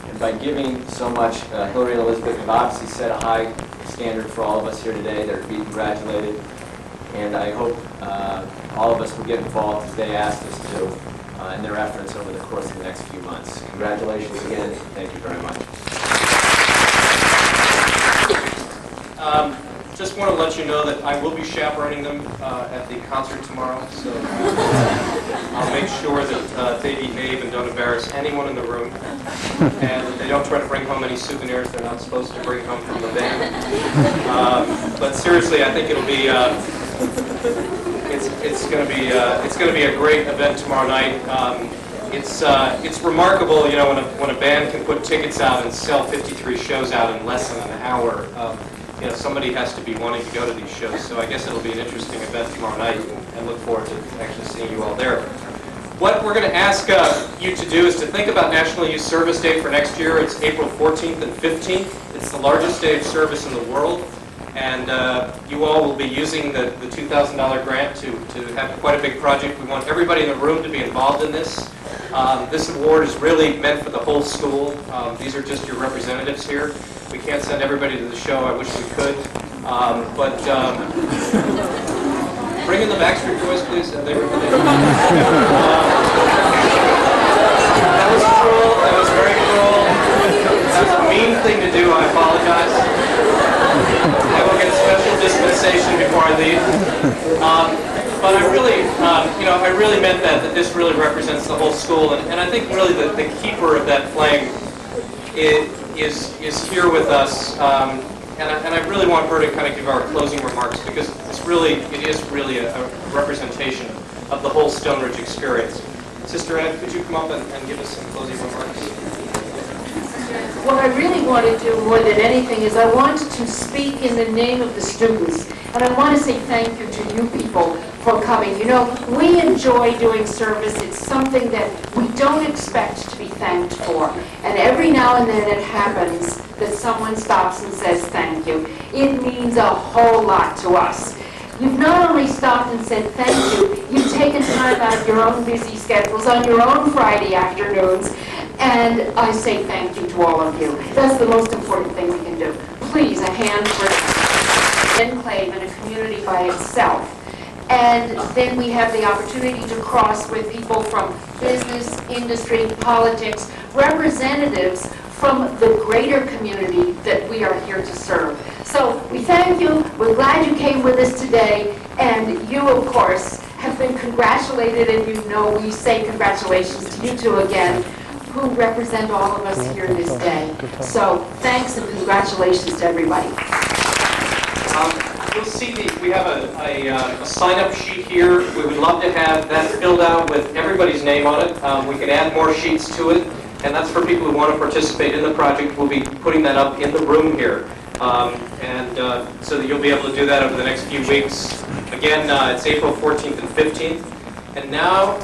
And by giving so much, Hillary and Elizabeth have obviously set a high standard for all of us here today that are to be congratulated. And I hope all of us will get involved as they asked us to in their efforts over the course of the next few months. Congratulations again. Thank you very much. Just want to let you know that I will be chaperoning them at the concert tomorrow, so I'll make sure that they behave and don't embarrass anyone in the room, and that they don't try to bring home any souvenirs they're not supposed to bring home from the band. But seriously, I think it'll be it's going to be a great event tomorrow night. It's remarkable, you know, when a band can put tickets out and sell 53 shows out in less than an hour. You know, somebody has to be wanting to go to these shows. So I guess it'll be an interesting event tomorrow night, and look forward to actually seeing you all there. What we're going to ask you to do is to think about National Youth Service Day for next year. It's April 14th and 15th. It's the largest day of service in the world. And you all will be using the $2,000 grant to have quite a big project. We want everybody in the room to be involved in this. This award is really meant for the whole school. These are just your representatives here. We can't send everybody to the show. I wish we could. Bring in the Backstreet Boys, please. That was cruel. That was very cruel. That was a mean thing to do. I apologize. I will get a special dispensation before I leave. But I really, I really meant that this really represents the whole school, and I think really the keeper of that flame is here with us, and I really want her to kind of give our closing remarks, because it is really a representation of the whole Stone Ridge experience. Sister Ed, could you come up and give us some closing remarks? What I really want to do more than anything is I want to speak in the name of the students. And I want to say thank you to you people for coming. You know, we enjoy doing service. It's something that we don't expect to be thanked for. And every now and then it happens that someone stops and says thank you. It means a whole lot to us. You've not only stopped and said thank you, you've taken time out of your own busy schedules on your own Friday afternoons. And I say thank you to all of you. That's the most important thing we can do. Please, a hand for the enclave and a community by itself. And then we have the opportunity to cross with people from business, industry, politics, representatives from the greater community that we are here to serve. So we thank you. We're glad you came with us today. And you, of course, have been congratulated, and you know we say congratulations to you two again, who represent all of us here this day. So thanks and congratulations to everybody. You'll see we have a sign-up sheet here. We would love to have that filled out with everybody's name on it. We can add more sheets to it, and that's for people who want to participate in the project. We'll be putting that up in the room here, so that you'll be able to do that over the next few weeks. Again, it's April 14th and 15th. And now,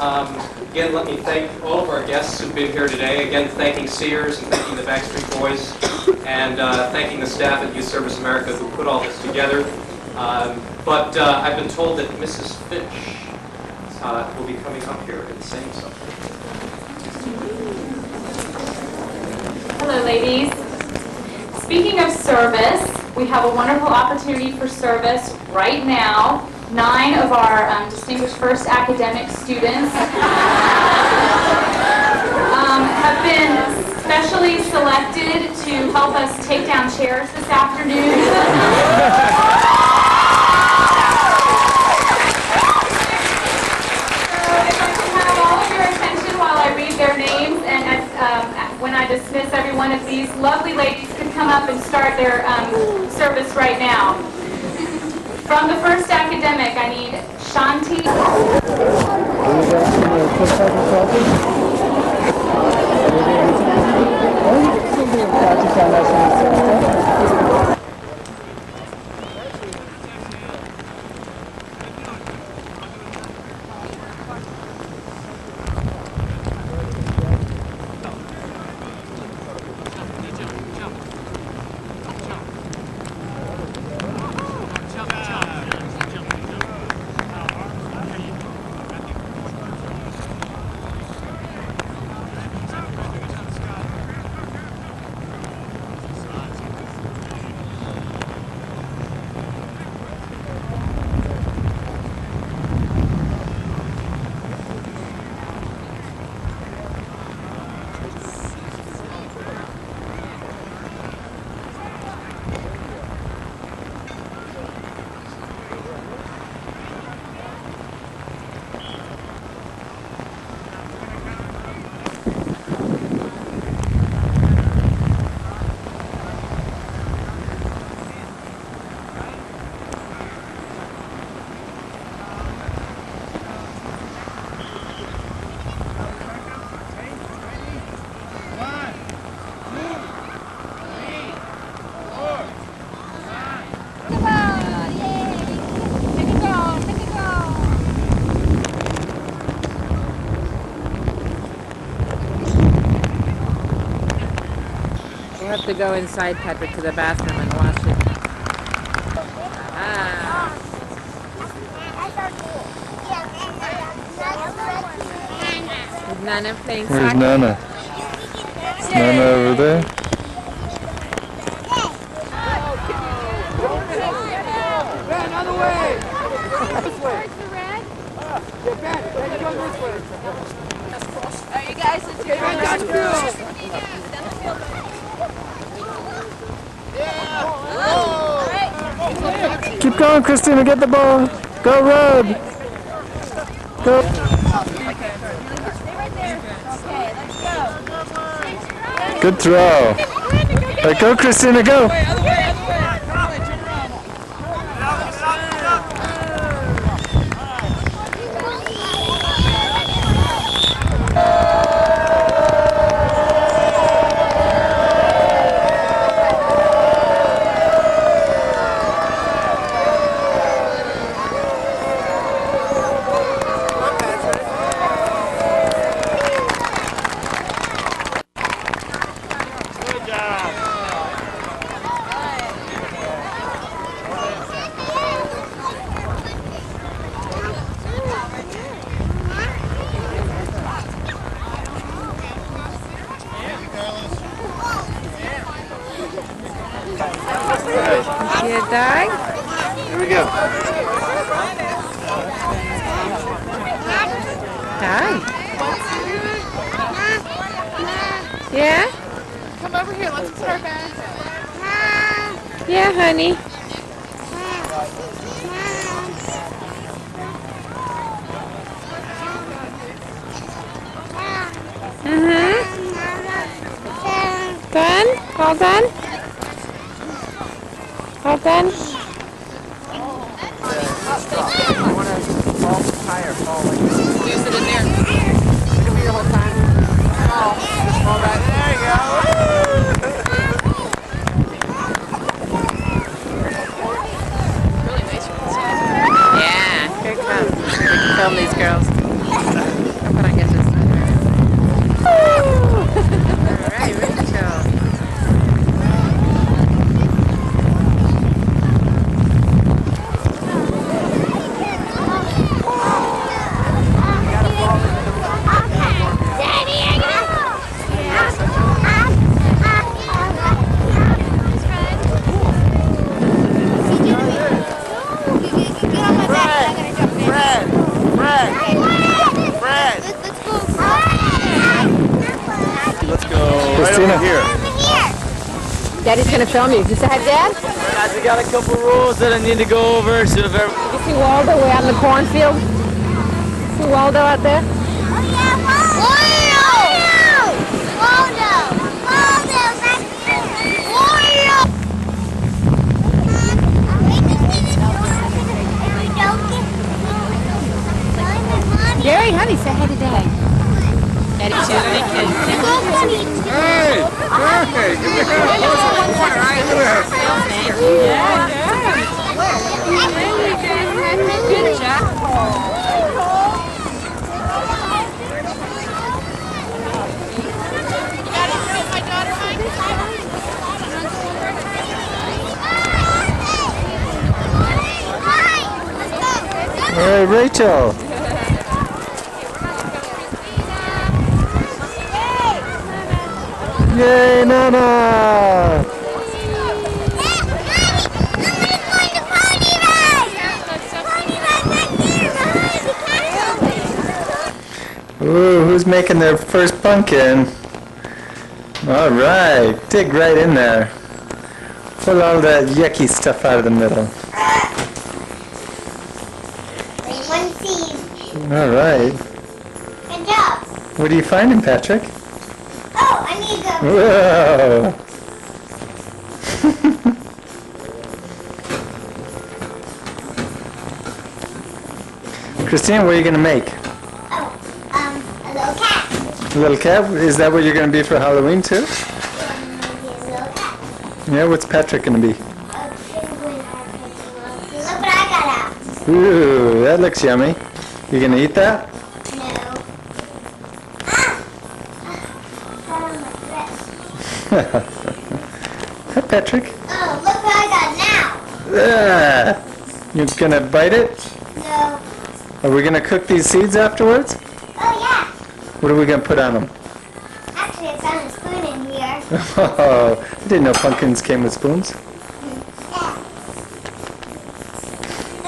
again, let me thank all of our guests who've been here today. Again, thanking Sears and thanking the Backstreet Boys, and thanking the staff at Youth Service America who put all this together. But I've been told that Mrs. Fish will be coming up here and saying something. Hello, ladies. Speaking of service, we have a wonderful opportunity for service right now. 9 of our distinguished first academic students have been specially selected to help us take down chairs this afternoon. Their names, and when I dismiss every one of these lovely ladies could come up and start their service right now. From the first academic, I need Shanti. have to go inside, Patrick, to the bathroom and wash it. Ah. Is Nana playing soccer? Where's Nana? Is Nana over there? Another way! This way! Get back! Let's go this way! Alright, you guys, let's do it. Keep going, Christina, get the ball. Go, Rob. Go. Good throw. All right, go, Christina, go. See a dog? Here we go. Hi. Yeah? Come over here, let's put our bags in. Yeah, honey. Done? All done? All done? Use it in there. It can be your whole time. Just fall back. There you go. Really nice. Yeah, here it comes. Film these girls. How can I get this? All right, Rachel. Christina. Here. Daddy's gonna film you. Just say hi, Dad. Guys, we got a couple rules that I need to go over. So if every You see Waldo way out in the cornfield? See Waldo out there? Gary, honey, say hi to Dad. Daddy, too. Hey! Hey! Give me a Good job. Hey, Rachel. Yay, Nana! Ooh, who's making their first pumpkin? All right, dig right in there. Pull all that yucky stuff out of the middle. One seed. All right. Good job. What are you finding, Patrick? Oh, I need them. Whoa! Christine, what are you going to make? Oh, a little cat. A little cat? Is that what you're going to be for Halloween too? Maybe a little cat. Yeah, what's Patrick going to be? A penguin. Look what I got out. Ooh, that looks yummy. You going to eat that? No. Ah! I don't like this. Patrick? Oh, look what I got now. You're gonna bite it? No. Are we gonna cook these seeds afterwards? Oh, yeah. What are we gonna put on them? Actually, I found a spoon in here. Oh, I didn't know pumpkins came with spoons. Yeah.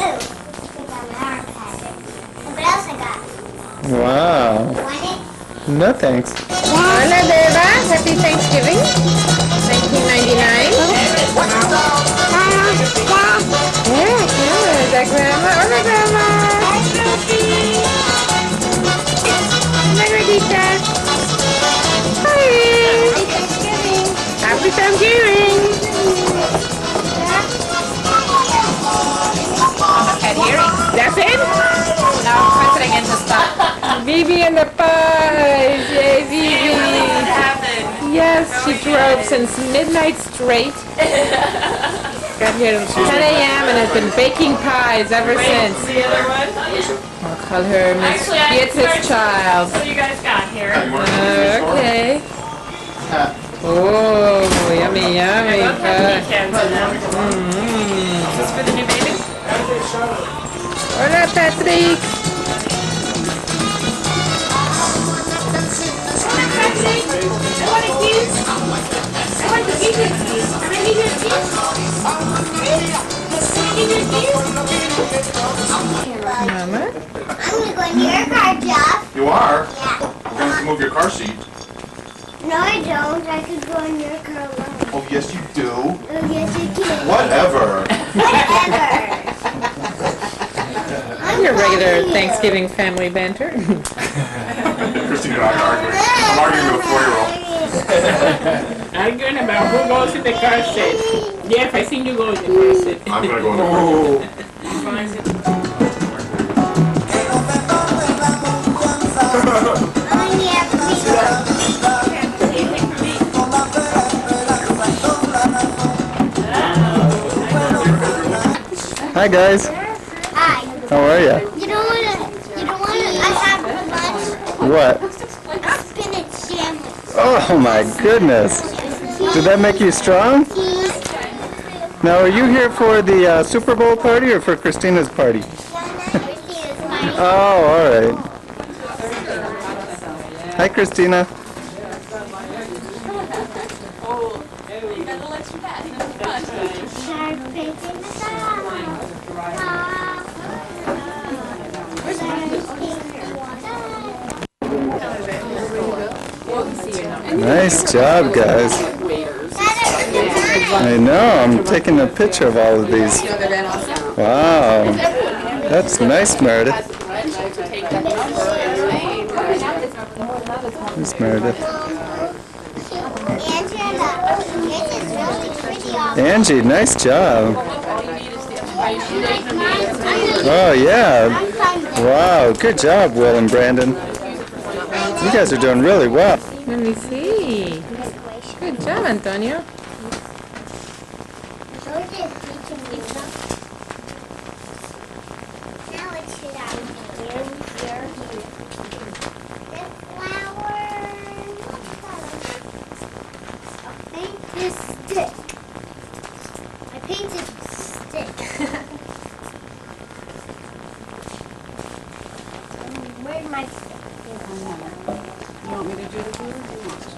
Ooh, put down my arm pattern. Look what else I got. Wow. You want it? No thanks. Hola, Beba. Happy Thanksgiving. 1999. Yeah, camera. Is that Grandma? Hola, Grandma. Hola, gordita. Hi. Happy Thanksgiving. Can't hear it. That's it? No, I'm putting into stuff. Bibi and the pies. Yay, Bibi. Yes, she drove since midnight straight. Got here at 10 a.m. and has been baking pies ever since. The other one? I'll call her Miss Beatrice's child. What you guys got here? Okay. Oh, yummy, yummy. Is this for the new baby? Hola, Patrick. Mama? I'm going to go in your car, Jeff. You are? Yeah. We're going to move your car seat. No, I don't. I could go in your car alone. Oh, yes, you do. Oh, yes, you can. Whatever. Whatever. Your regular Thanksgiving family banter. Christine and I are arguing. I'm arguing with a 4-year-old. Arguing about who goes in the car seat. Jeff, I think you go in the car seat. I'm going to go in the car seat. Hi guys. Hi. How are ya? You don't want to, I have lunch. What? A spinach sandwich. Oh my goodness. Did that make you strong? Now are you here for the Super Bowl party or for Christina's party? Oh, alright. Hi Christina. Nice job, guys. I know, I'm taking a picture of all of these. Wow. That's nice, Meredith. There's Meredith. Angie, nice job. Oh, yeah. Wow, good job, Will and Brandon. You guys are doing really well. Let me see. Good job, Antonio. Where's my stick? You want me to do the food or do you want to?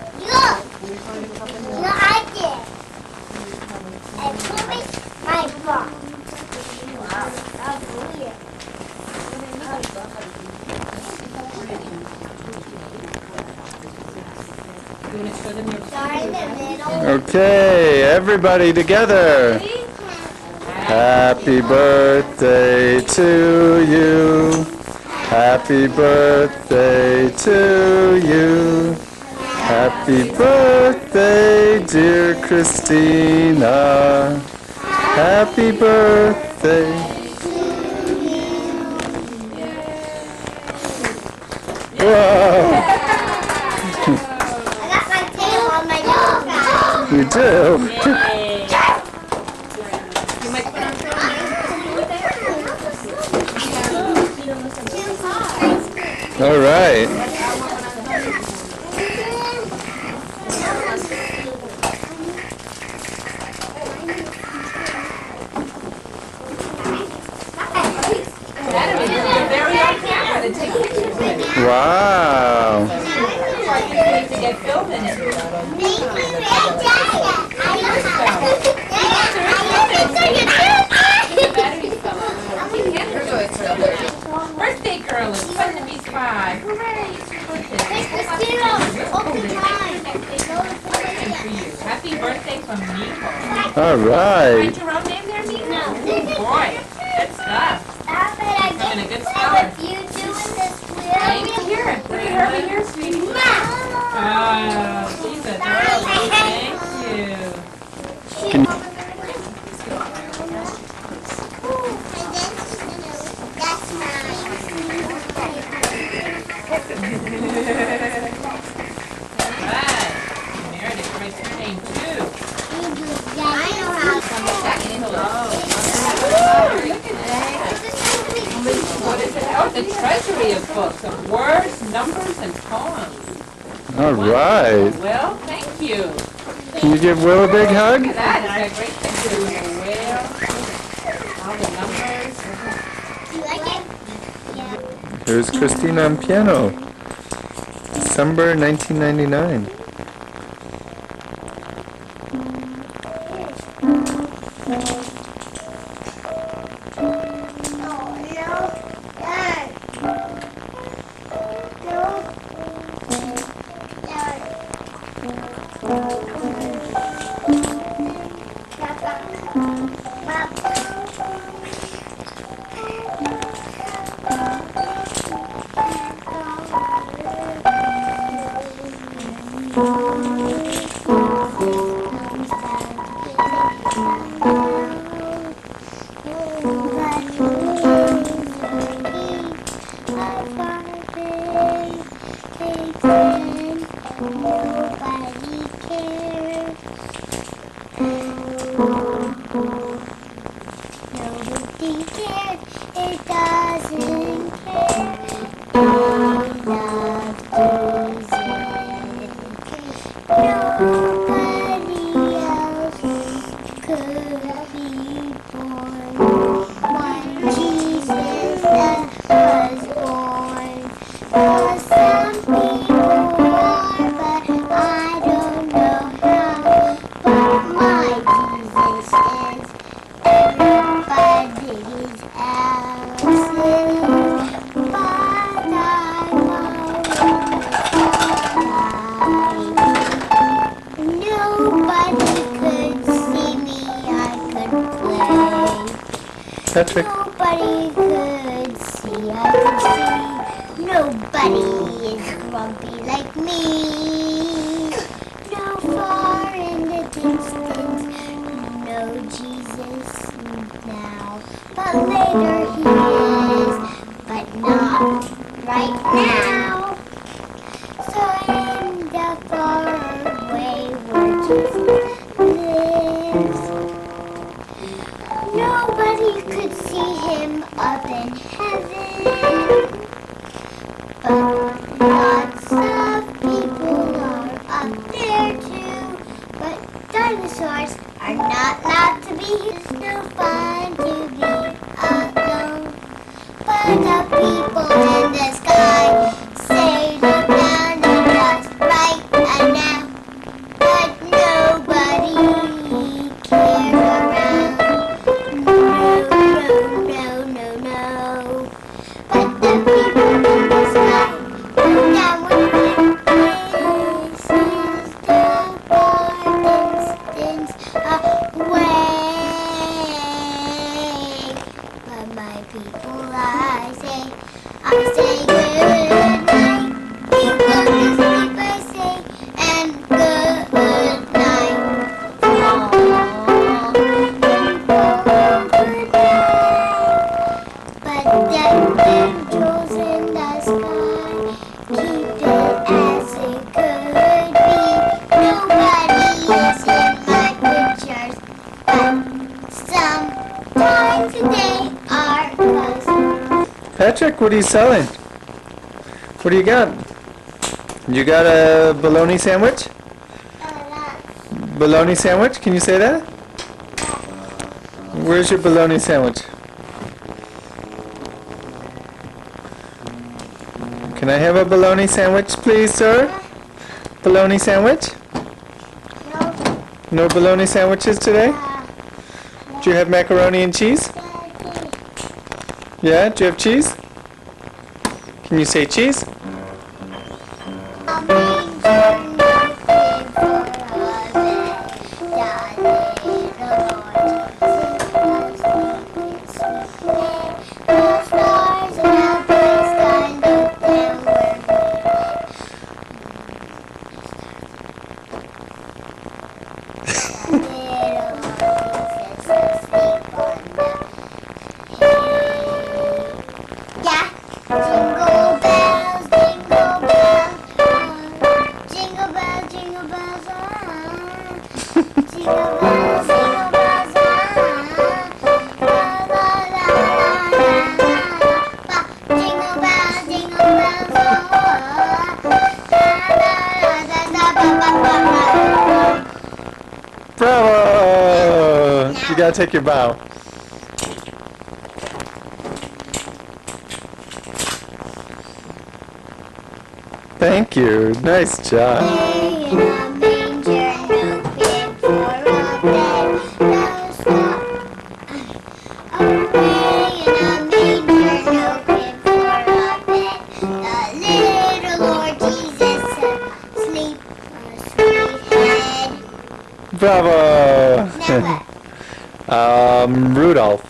No, I did. And put me my box. Wow, that's weird. Start in the middle. Okay, everybody together. Happy birthday to you. Happy birthday to you. Happy birthday, dear Christina. Happy birthday. Whoa. I got my tail on my nose. You do? All right. Wow. Need to get filled in it. Birthday girl is fun to be 5. Hooray, it's your birthday. Happy birthday from Nico. All right. Write your own name there, Nico? Good boy. Good stuff. Having a good start. Here, put it over here, sweetie. Oh, she's adorable. Thank you. Meredith, write your name too. What is it? Oh, the treasury of books of words, numbers, and poems. All right. Well, thank you. Can you give Will a big hug? Look at that. It's a great thing to do. Well, all the numbers. Do you like it? Here's Christina on piano. December 1999. Patrick. Nobody could see, I could see. Nobody is grumpy like me. No far in the distance, no Jesus now. But later he is, but not right now. So in the far away where Jesus lives, nobody could see him up in heaven, but lots of people are up there too. But dinosaurs are not allowed to be here. It's no fun to be alone. But the people in the sky say look down at us right now. But nobody cares around. No. But the people in the sky look down when this is the far distance away. But my people, I say good night. You go to sleep, I say, and good night. But the angels in the sky keep it as it could be. Nobody is in my pictures, but sometimes they are. 'Cause Patrick, what are you selling? What do you got? You got a bologna sandwich? Bologna sandwich? Can you say that? Where's your bologna sandwich? Can I have a bologna sandwich, please, sir? Bologna sandwich? No bologna sandwiches today? Do you have macaroni and cheese? Yeah, do you have cheese? Can you say cheese? Bravo! You gotta take your bow. Thank you. Nice job. Bravo! Rudolph.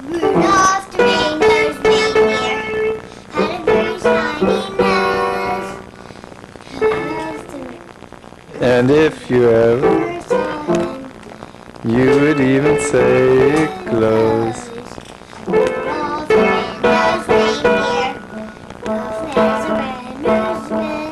Rudolph the reindeer's reindeer had a very shiny nose. And if you ever, you would even say it glows. Rudolph the reindeer's reindeer, Rudolph has a red nose red.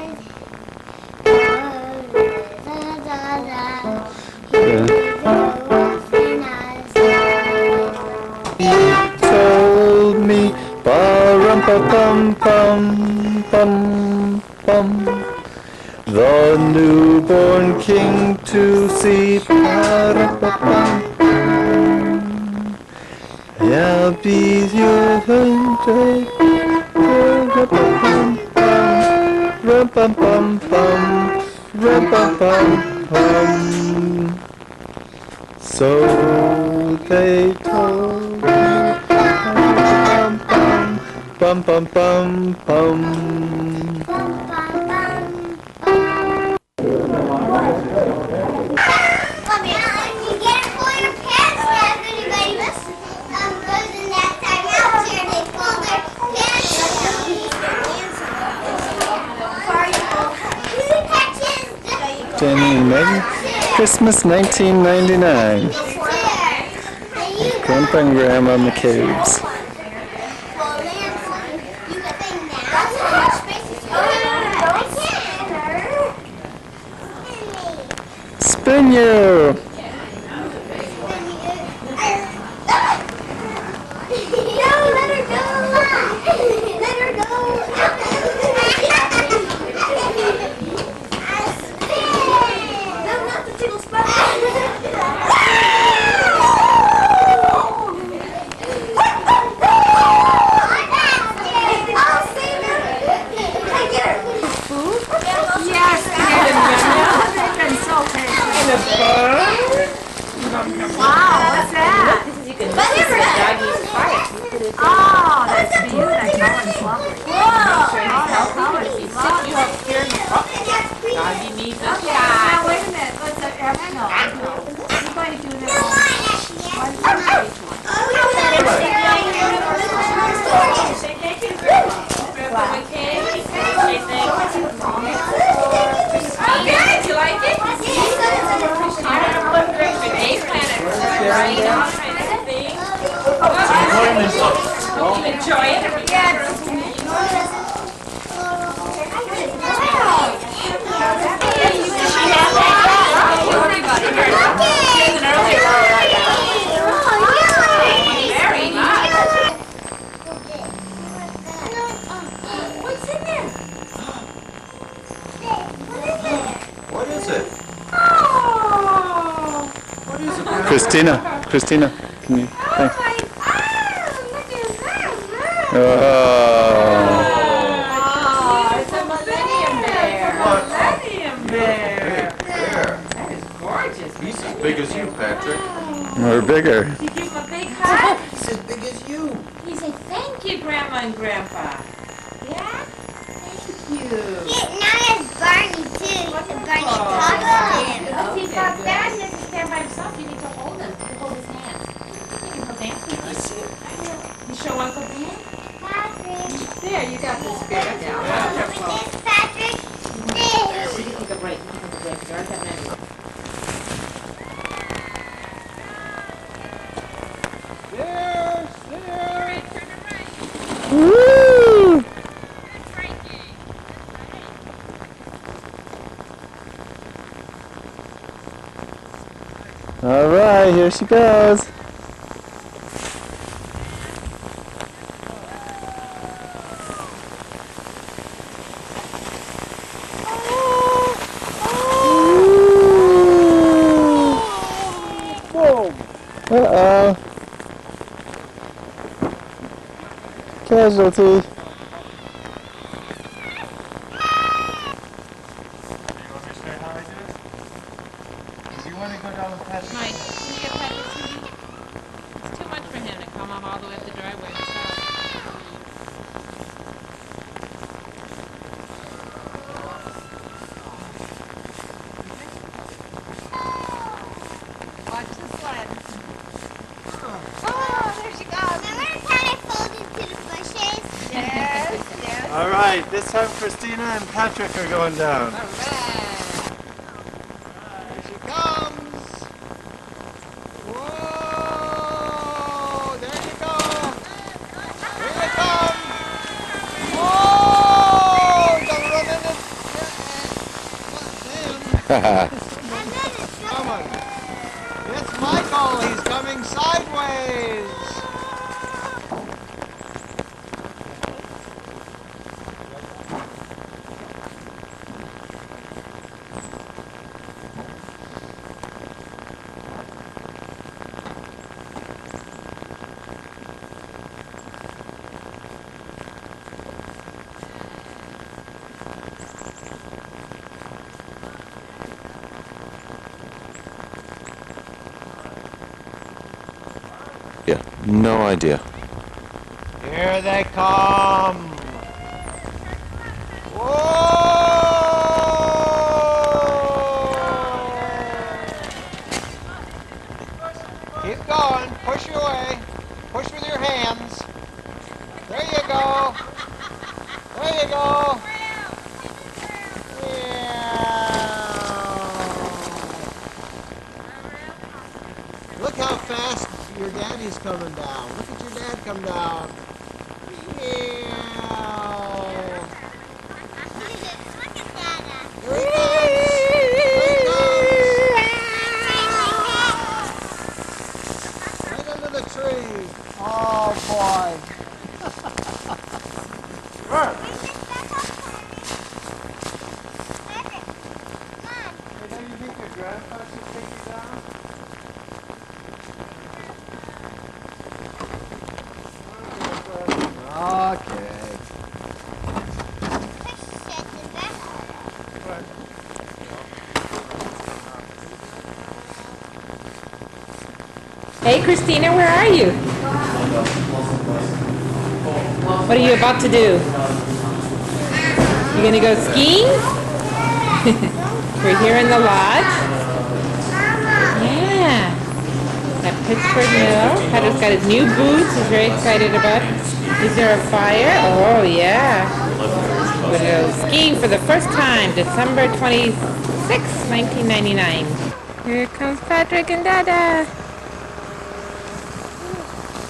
Told me, ba-rum-pa-pum-pum-pum-pum, the newborn king to see, pa-rum-pa-pum. I'll be your hunter, rum-pum-pum-pum, rum-pum-pum-pum. So they told me, bum bum bum bum. Danny and Maggie, Christmas 1999. Grandpa and Grandma McCabe's. Spin you! Christina, can you? Thanks. Oh. big as you, Patrick. Or bigger. You give him a big hug? He's as big as you. You say, thank you, Grandma and Grandpa. Yeah? Thank you. Now there's Barney too. Barney talks to him. If he's got dad and doesn't stand by himself, you need to hold him. You hold his hand. You can hold hands with him. You show Uncle Dan? Patrick. There, you got this spirit now. This Patrick. This. You can take a break. You can take a break. You aren't that many. Woo! All right, here she goes. Uh-oh. Casualty. Mike, can you get Patrick sweetie? It's too much for him to come up all the way up the driveway himself. Watch the sled. Oh, there she goes. Remember how I fold into the bushes? Yes, yes. All right, this time Christina and Patrick are going down. All right. Here she comes. Whoa, there you go. Here they come. Whoa, don't run into him. Come on. It's Michael, he's coming sideways. Yeah, no idea. Here they come. Keep going. Push your way. Push with your hands. There you go. There you go. Look how fast your daddy's coming down. Look at your dad come down. Here he comes. Here he comes. Right under the tree. Oh boy. Don't you think your grandpa should take you down? Okay. Hey, Christina, where are you? What are you about to do? You gonna go skiing? We're here in the lodge. Yeah. At Pittsburgh Mill. Patrick's got his new boots. He's very excited about it. Is there a fire? Oh, yeah. We're gonna go skiing for the first time, December 26, 1999. Here comes Patrick and Dada.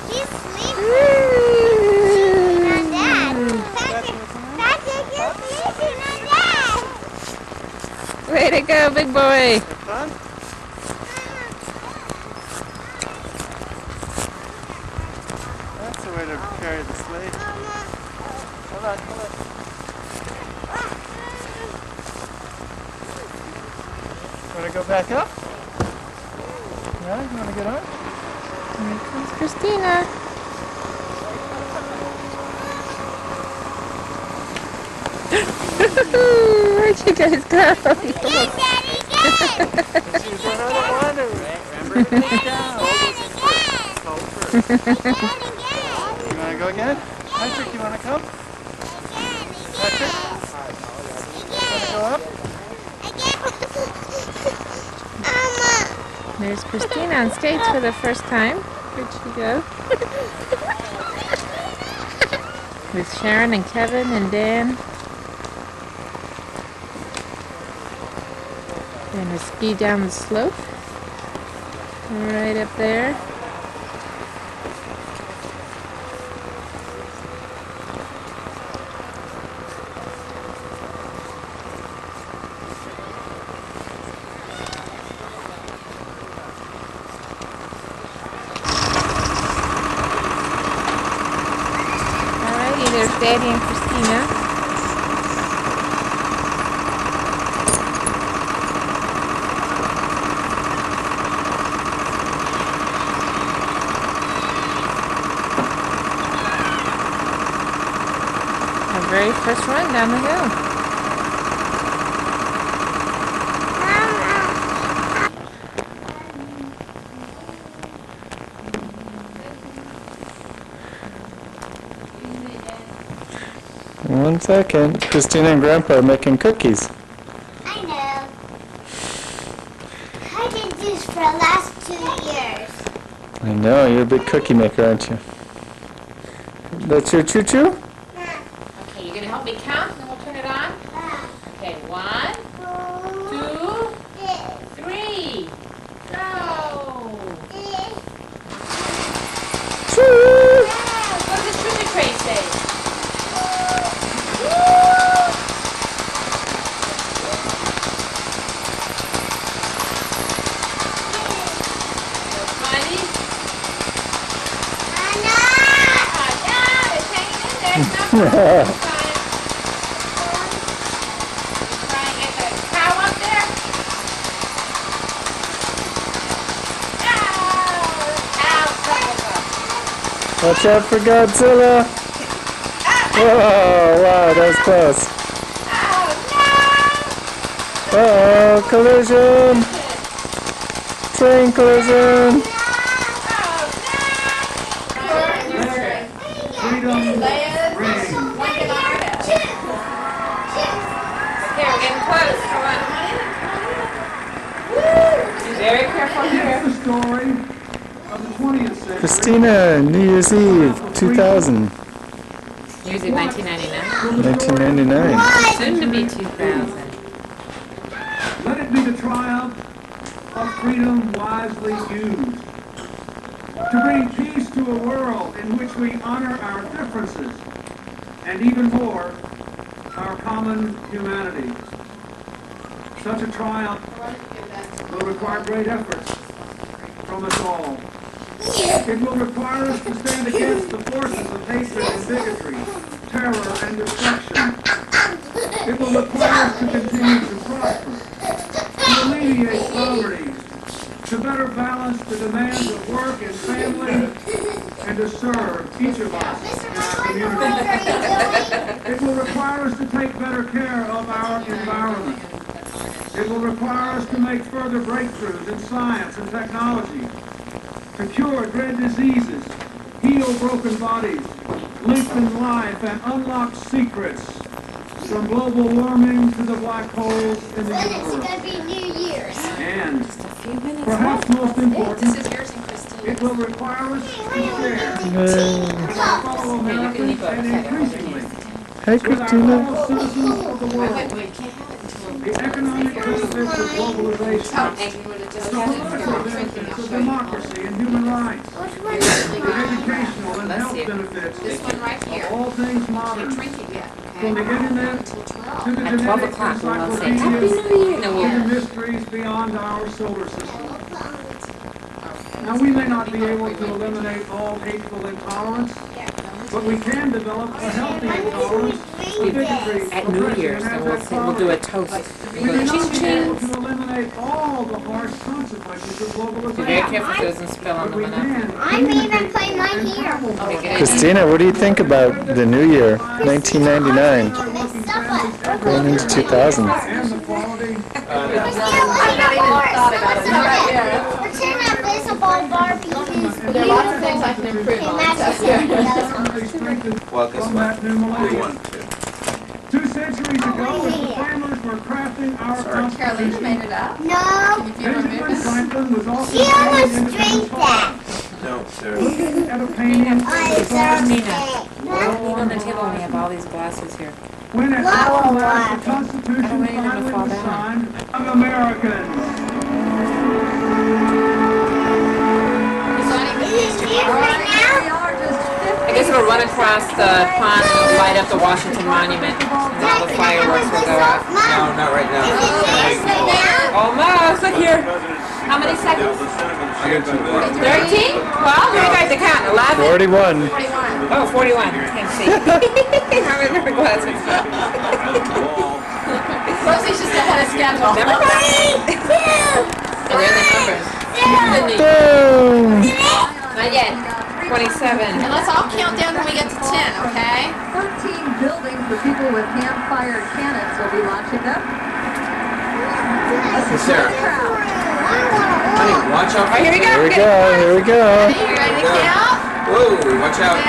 He's sleeping on Dad. Patrick, you're sleeping on Dad. Way to go, big boy. Fun? That's the way to carry the sleigh. Hold on, hold on. Want to go back up? Yeah, you want to get on? Here comes Christina. Where'd you guys go? Daddy, go! She's another one. You want to go again? Patrick, you want to come? Patrick? You want to go up? There's Christina on skates for the first time. Where'd she go? With Sharon and Kevin and Dan. And a ski down the slope. Right up there. Alrighty, there's Daddy and Christina. Very first run down the hill. One second. Christina and Grandpa are making cookies. I know. I did this for the last 2 years. I know, you're a big cookie maker, aren't you? That's your choo-choo? Okay, you're gonna help me count, and then we'll turn it on? Okay, 1, 2, 3, go! What does the sugar tray say? Funny? It's hanging in there. It's not try and get the cow up there. Watch out for Godzilla! Whoa, wow, that was close. Oh, collision! Train collision! Very careful here. The story of the 20th century. Christina, New Year's Eve, 2000. New Year's Eve, 1999. 1999. Soon to be 2000. Let it be the triumph of freedom wisely used. To bring peace to a world in which we honor our differences, and even more, our common humanity. Such a triumph will require great efforts from us all. It will require us to stand against the forces of hatred and bigotry, terror and destruction. It will require us to continue to prosper, to alleviate poverty, to better balance the demands of work and family, and to serve each of us in our community. It will require us to take better care of our environment. It will require us to make further breakthroughs in science and technology, to cure dread diseases, heal broken bodies, lengthen life, and unlock secrets from global warming to the black holes in the universe. It's going to be New Year's. And, perhaps most important, it will require us to share with our fellow Americans and increasingly Hey, with our Christina. fellow citizens of the world the economic benefits of globalization, the political benefits of democracy and human rights, the educational and health benefits of all things modern, from the internet to the genetic encyclopedias to the mysteries beyond our solar system. Now, we may not be able to eliminate all hateful intolerance, but we can develop a healthy intolerance to bigotry, At New Year's, then we'll do a toast. we may not be able to eliminate all the harsh consequences of globalization. Be very careful so it doesn't spill on the one up. I'm even playing mine here. Okay, good. Christina, what do you think about the new year, 1999, going into 2000? And the quality. I'm not even thought about it. But there are lots of things I can improve on. Well, guess what? We won. 2 centuries ago, as the framers were crafting our Carolina Constitution, made it up. No. Benjamin Franklin was also She almost drank that. No, Sarah. looking at a painting of the garden Leave on the table when we have all these glasses here. when at Wow. last the Constitution I don't want anything to finally fall was down. signed of Americans. I guess it'll run across the pond and it'll light up the Washington Monument. And all the fireworks will go out. No, not right now. Almost. Look here. How many seconds? 13? Well, who got the count? 11? 41. 41. Oh, 41. Can't see. I remember glasses. Rosie's just ahead of schedule. Never mind. They're in the numbers. Boom! Not yet. 27. And let's all count down when we get to 10, okay? 13 buildings for people with hand-fired cannons will be launching up. Sarah. Honey, watch out. Here we go. Here we go, here we go. Ready? You ready to count? Whoa, watch out.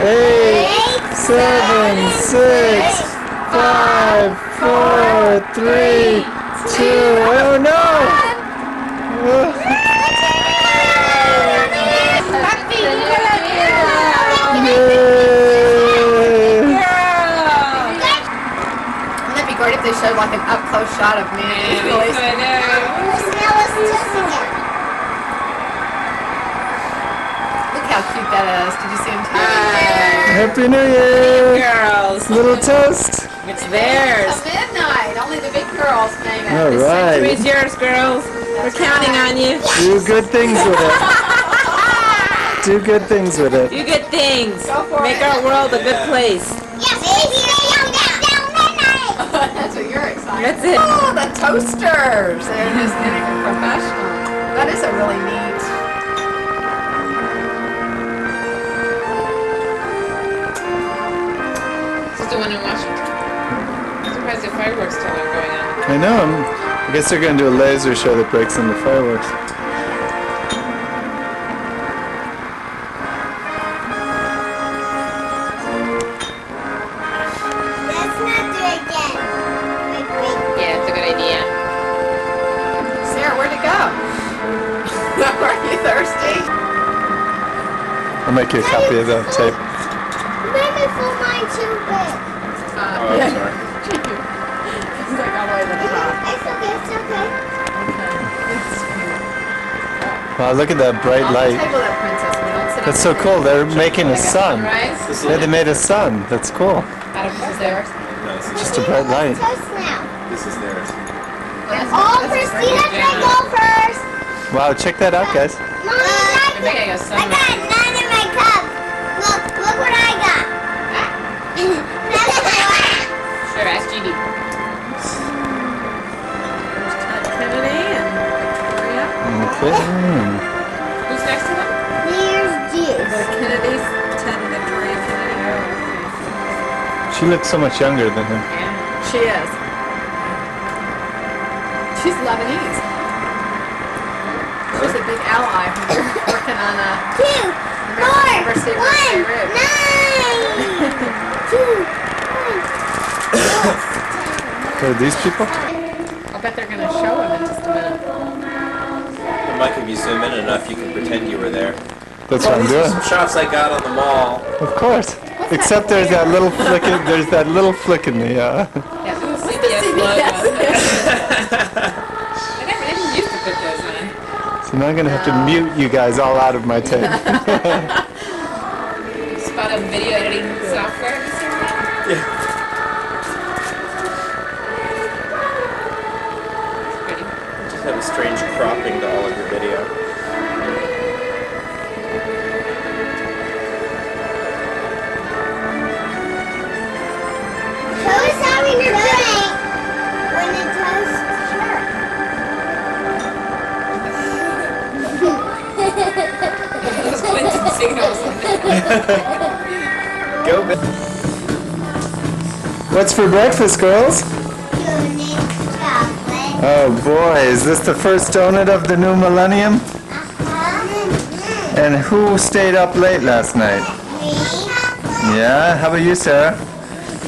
8, 7, 6, 5, 4, 3, 2, oh no! Happy New Year! Wouldn't that be great if they showed like an up-close shot of me? Look how cute that is. Did you see him? Happy New Year! Girls. Little toast. It's theirs. It's midnight. Only the big girls name it. All right. It's yours, girls. We're counting on you. Do good things with it. Do good things with it. Do good things. Go for Make it. our world a good place. That's what you're excited. That's it. Oh, the toasters. They're just getting professional. That is a really neat. This is the one in Washington. I'm surprised the fireworks still are going on. I know. I guess they're going to do a laser show that breaks into fireworks. Let's not do it again. Yeah, it's a good idea. Sarah, where'd it go? Are you thirsty? I'll make you a copy of that tape. Maybe for mine too big. Oh, I'm sorry. It's like all the way to the top. It's okay, it's okay. Wow, look at that bright light. Table that princess. We don't sit That's so cool. They're making a sun. Right? Yeah, they made a sun. That's cool. This is theirs. No, this is Just a bright light. Toast now. This is theirs. Oh, Christina can go first. Wow, check that out, guys. Mommy, We're making a I sun. got 9 in my cup. Look what I got. Sure, ask GB. Kennedy and Victoria. Okay. Who's next to them? Here's The juice. Kennedys, Ted and Victoria Kennedy. She looks so much younger than him. She is. She's Lebanese. She's a big ally who's working on a 2, 4, 1, 9. 2, 1. Who are these people? I'll bet they're going to show him in just a minute. Well, Mike, if you zoom in enough, you can pretend you were there. That's what I'm These are doing. some shots I got on the mall. Of course. Except there's that little flick. There's that little flick in the. Yeah, CBS logo. I never didn't used to put those on. So now I'm gonna have to mute you guys all out of my tape. Spot of video editing software. Have you seen that? Yeah. Pretty. Just have a strange cropping to all of your video. Show us how we do it. When it toast. Those Clinton signals. Go, Ben. What's for breakfast, girls? Chocolate. Oh boy, is this the first donut of the new millennium? And who stayed up late last night? Me. Yeah, how about you, Sarah?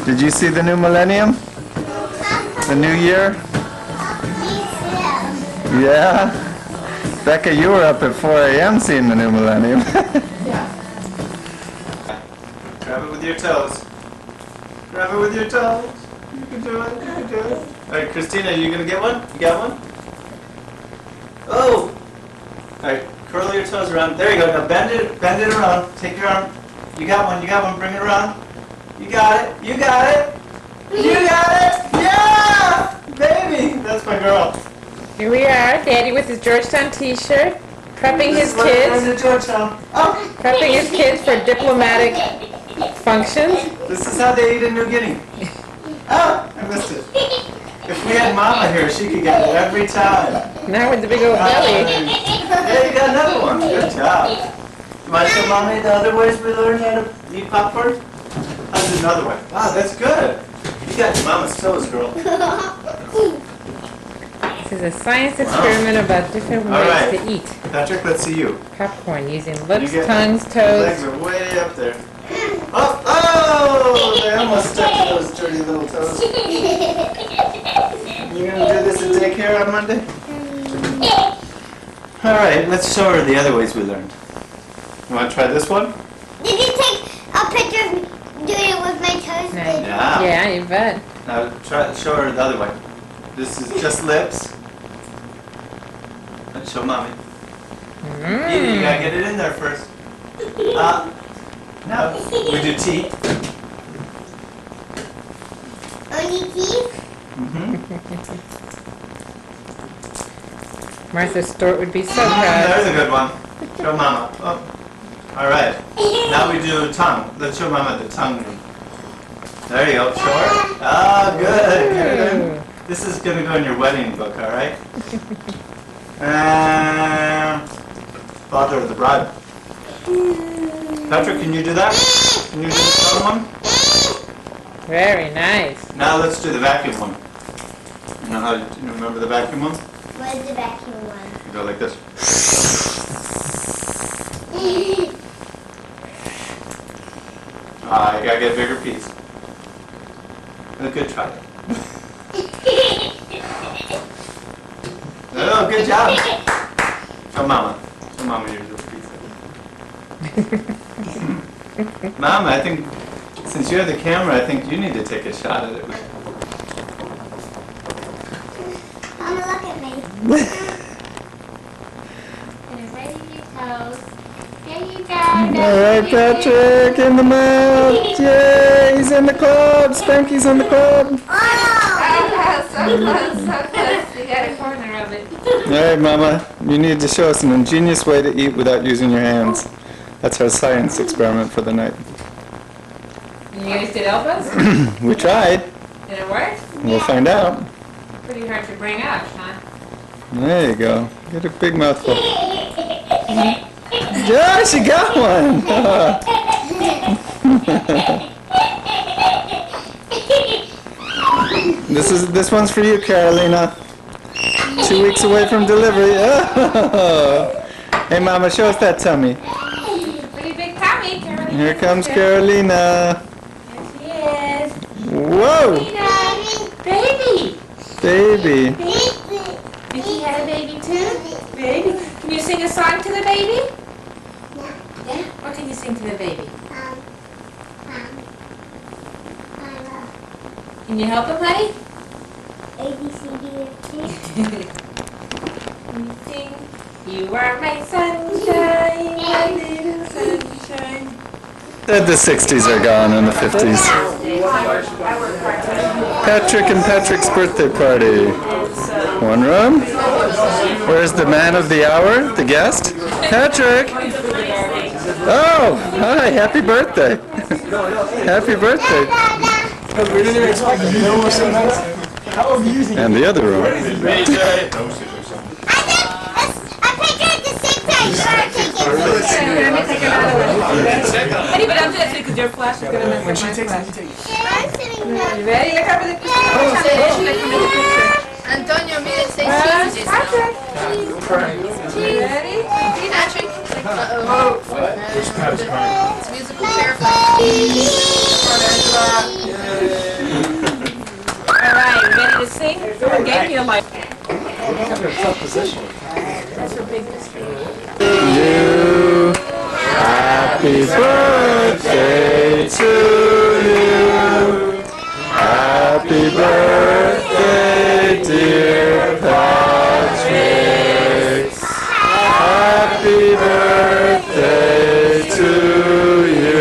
Did you see the new millennium? The new year? Yeah? Becca, you were up at 4 a.m. seeing the new millennium. Grab it with your toes. Grab it with your toes. You can do it. You can do it. All right, Christina, you gonna get one? You got one? Oh! All right, curl your toes around. There you go. Now bend it around. Take your arm. You got one. You got one. Bring it around. You got it. You got it. You got it. Yeah, baby. That's my girl. Here we are, Daddy with his Georgetown T-shirt, prepping his kids. Prepping his kids for diplomatic functions. This is how they eat in New Guinea. Oh, I missed it. If we had Mama here, she could get it every time. Now with the big old belly. Yeah, you got another one. Good job. You want to show Mommy the other ways we learn how to eat popcorn? How's another way? Wow, that's good. You got your Mama's toes, girl. This is a science experiment about different ways to eat Patrick, let's see you. popcorn using lips, You get- tongues, Your toes. legs are way up there. Oh, oh! They almost stuck to those dirty little toes. You gonna do this at daycare on Monday? All right, let's show her the other ways we learned. You want to try this one? Did you take a picture of me doing it with my toes? Yeah. Yeah, you bet. Now show her the other way. This is just lips. Let's show Mommy. You gotta get it in there first. Now we do teeth. Only teeth? Martha Stewart would be so There's proud. a good one. Show Mama. Oh. All right. Now we do tongue. Let's show Mama the tongue. There you go. Show her. Ah, good. Good. This is gonna go in your wedding book. All right. Father of the bride. Patrick, can you do that? Can you do the tongue one? Very nice. Now let's do the vacuum one. You know how you remember the vacuum one? What is the vacuum one? You go like this. You gotta get a bigger piece. Good try. Oh, good job. Show Mama. Show Mama your pizza. Mama, I think since you have the camera, I think you need to take a shot at it. Mama, look at me. And raise your toes. There you go. All right, Patrick, in the mouth. Yay, he's in the club. Spanky's in the club. Oh, so close, so close. You got a corner of it. All right, Mama, you need to show us an ingenious way to eat without using your hands. That's our science experiment for the night. You guys did elbows? We tried. Did it work? We'll find out. Pretty hard to bring up, huh? There you go. Get a big mouthful. Yeah, she got one. This one's for you, Carolina. 2 weeks away from delivery. Oh. Hey, Mama, show us that tummy. Pretty big tummy, Carolina. Here comes Carolina. There she is. Whoa. Baby. Baby. Mickey had a baby too? Baby. Can you sing a song to the baby? Yeah? What can you sing to the baby? Can you help him, honey? A, B, C, D, F, G. Can you sing? You are my sunshine, my little sunshine. The 60s are gone and the 50s. Patrick and Patrick's birthday party. One room. Where's the man of the hour, the guest? Patrick! Oh, hi, happy birthday. Happy birthday. We didn't even expect it. It was so nice. How are you using it? And the other room. Honey, but I'm just because your flash is going to mess When up she my takes flash. it, you take it. You ready? Look up at the picture. Antonio, mire, 6 Patrick. cheeses now. You ready? Patrick. Uh-oh. It's musical chair fight. Alright, ready to sing? Someone gave me a mic. Tough position. That's her big mystery. You, happy birthday to you. Happy birthday, dear Patrick. Happy birthday to you.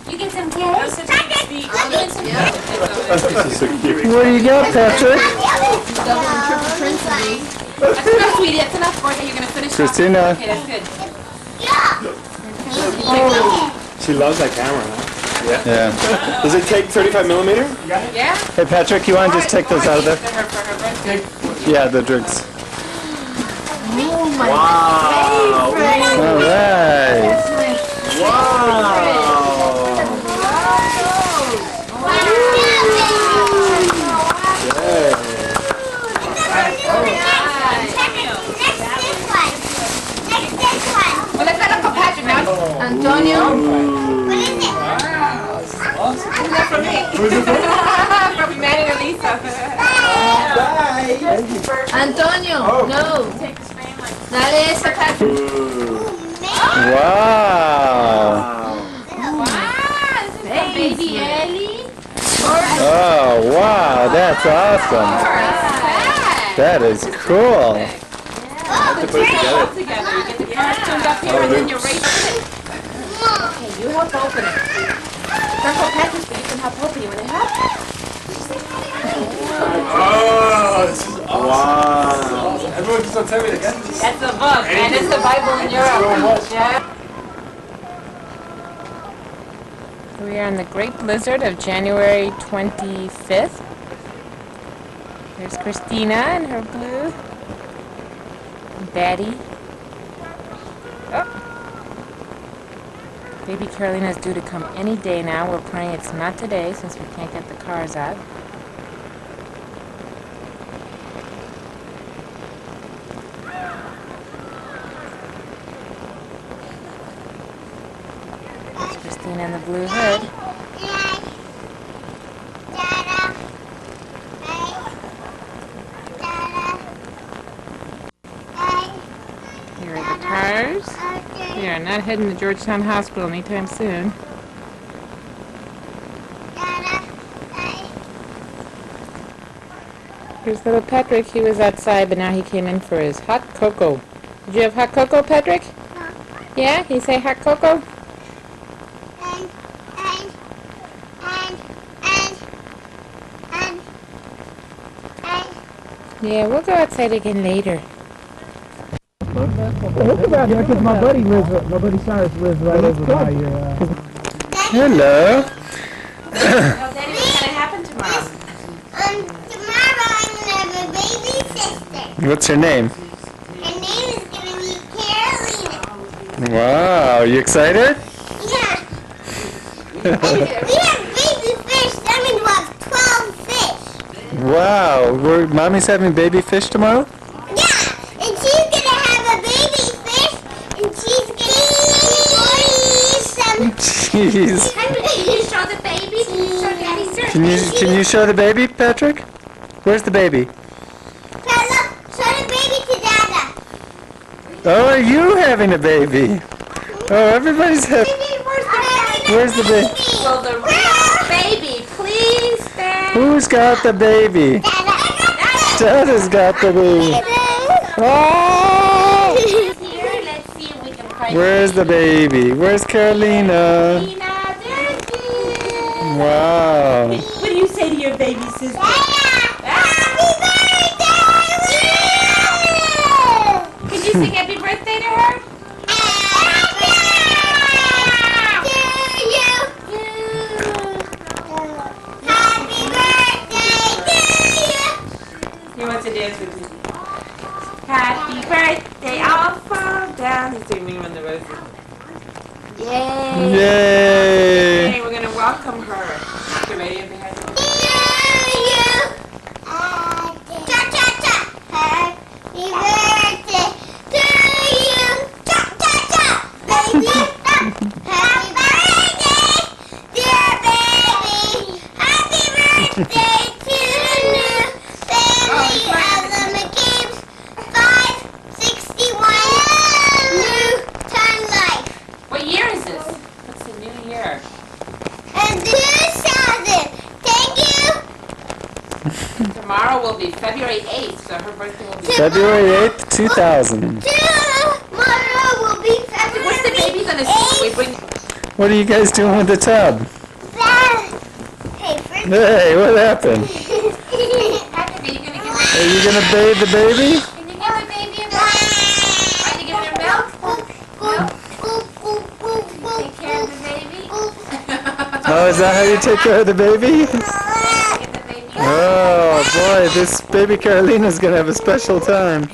You get some cake? What do you got, Patrick? Double and triple Trinity. That's enough, sweetie. That's enough for it. You're going to finish Christina. off. Okay, that's good. She loves that camera, huh? Yeah. Does it take 35 millimeter? Yeah? Hey, Patrick, you want to just take those out of there? Yeah, the drinks. Oh, my All right. Well, let's set up for Patrick now. Antonio? What is it? Isn't that from me? From Manny and Lisa. Antonio, no. Dale esa, Patrick. Wow. Baby Ellie. Oh, wow. That's awesome. That is cool. To put it together. You get the cards turned up here and then you raise it. Okay, you help open it. Don't go Patrick, but you can help open it. Will it help? Oh, this is awesome. Wow. Everyone just don't tell me again. That's the book, and it's the Bible in Europe. Yeah. We are in the Great Blizzard of January 25th. There's Christina in her blue. Betty. Oh. Baby Carolina's due to come any day now. We're praying it's not today since we can't get the cars out. There's Christina in the blue hood. Here are the cars. We are not heading to Georgetown Hospital anytime soon. Here's little Patrick. He was outside, but now he came in for his hot cocoa. Did you have hot cocoa, Patrick? Yeah? Can you say hot cocoa? Yeah, we'll go outside again later. Look about there because my buddy Cyrus lives right over by your. Hello. Daddy, what's going to happen tomorrow? Tomorrow I'm going to have a baby sister. What's her name? Her name is going to be Carolina. Wow, you excited? Yeah. We have baby fish. That means we'll have 12 fish. Wow, Mommy's having baby fish tomorrow? Yeah, and she's going to have a baby fish, and she's going to Jeez. Can you show the baby? Show Daddy, sir. Can you show the baby, Patrick? Where's the baby? show the baby to Dada. Oh, are you having a baby? Oh, everybody's having. Where's the baby? Well, the real baby, please stand. Who's got the baby? Dada's got the baby. Oh! Here, let's see if we can find Where's the baby? Where's Carolina? Wow. What do you say to your baby sister? sing happy birthday to her? He wants to dance with you. Happy birthday, I'll fall down. He's doing me on the roses. Yay! Yay! Okay, we're going to welcome her. The radio behind her. Happy birthday to you. Cha-cha-cha, baby. Happy birthday, dear baby. Happy birthday to you, baby. Hidalgo-McCabe's 561 new term life. What year is this? What's the new year? And 2000. Thank you. Tomorrow will be February 8th, so her birthday will be... February 8th, 2000. Tomorrow will be February. What's the baby going to say? We bring... What are you guys doing with the tub? Hey, first. Hey, what happened? Are you going to bathe the baby? Can you give the baby a milk? Are you giving her milk? Take care of the baby? Oh, is that how you take care of the baby? Oh boy, this baby Carolina's gonna have a special time.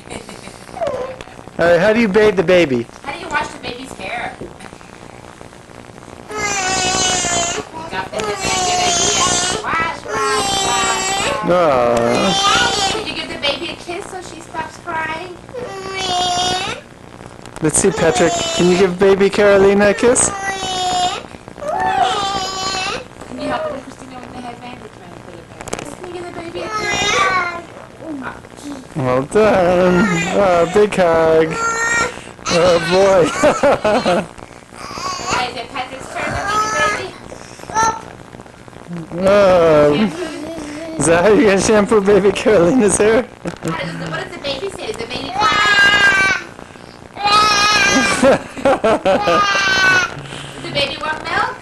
Alright, how do you bathe the baby? How do you wash the baby's hair? Oh. Did you give the baby a kiss so she stops crying? Let's see, Patrick. Can you give baby Carolina a kiss? Can you help her, Christina, with the headband? Can you give the baby a kiss? Well done. Oh, big hug. Oh boy. Alright, is it Patrick's turn to meet the baby? Oh. Is that how you're gonna shampoo baby Carolina's hair? What does the baby say? Does the baby cry? Does the baby want milk?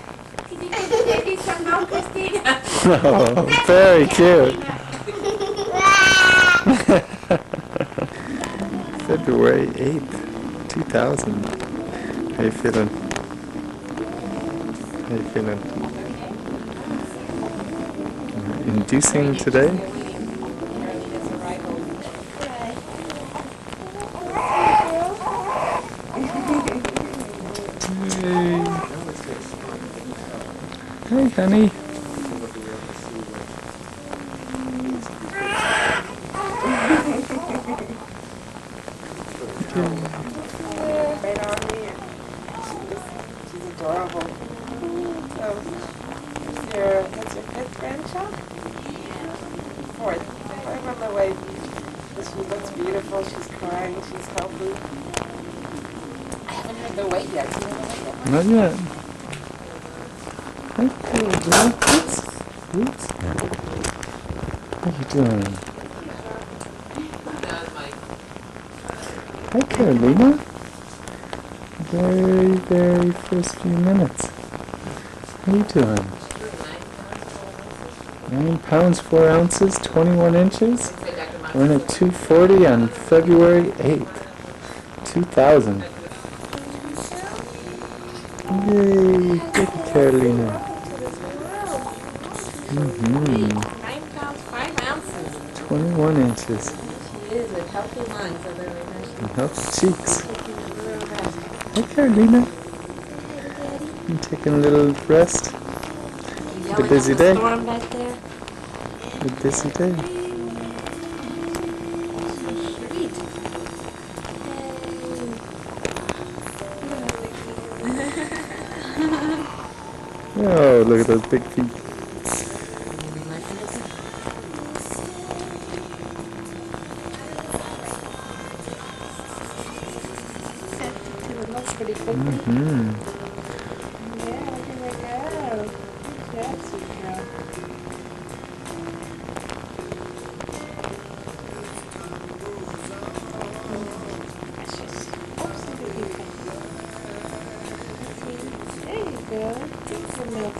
Can you give the baby some milk, Christina? Oh, very cute. February 8th, 2000. How you feeling? How you feeling? Inducing today? Hey, honey. Right on me. She's adorable. So, what's your fifth grandchild? Fourth. I remember the way she looks beautiful, she's crying, she's healthy. I haven't heard the weight yet. Do you know the weight yet? Not yet. Okay, oops. Oops. What are you doing? Hi, Carolina. Very first few minutes. How you doing? 9 pounds, 4 ounces, 21 inches. We're in at 240 on February 8th, 2000. Yay, baby Carolina. 9 pounds, 5 ounces. 21 inches. She is with healthy lungs, so they're And healthy cheeks. Hi, Carolina. I'm taking a little rest. A busy day. Storm back there. A busy day. Oh, look at those big feet. Pretty quickly. Mm-hmm. Yeah, look at her go. Yeah, sweet girl. There you go. Take some milk.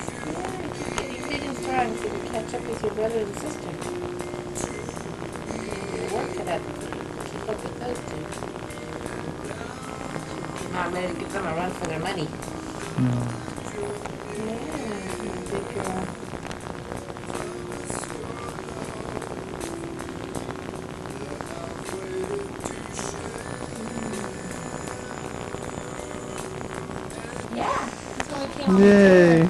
Yeah, you're feeding strong so you can catch up with your brother and sister. You work for that. Keep up with those two. not let it give them a run for their money. No. Yeah, good girl. Yeah, that's why we came over Yay.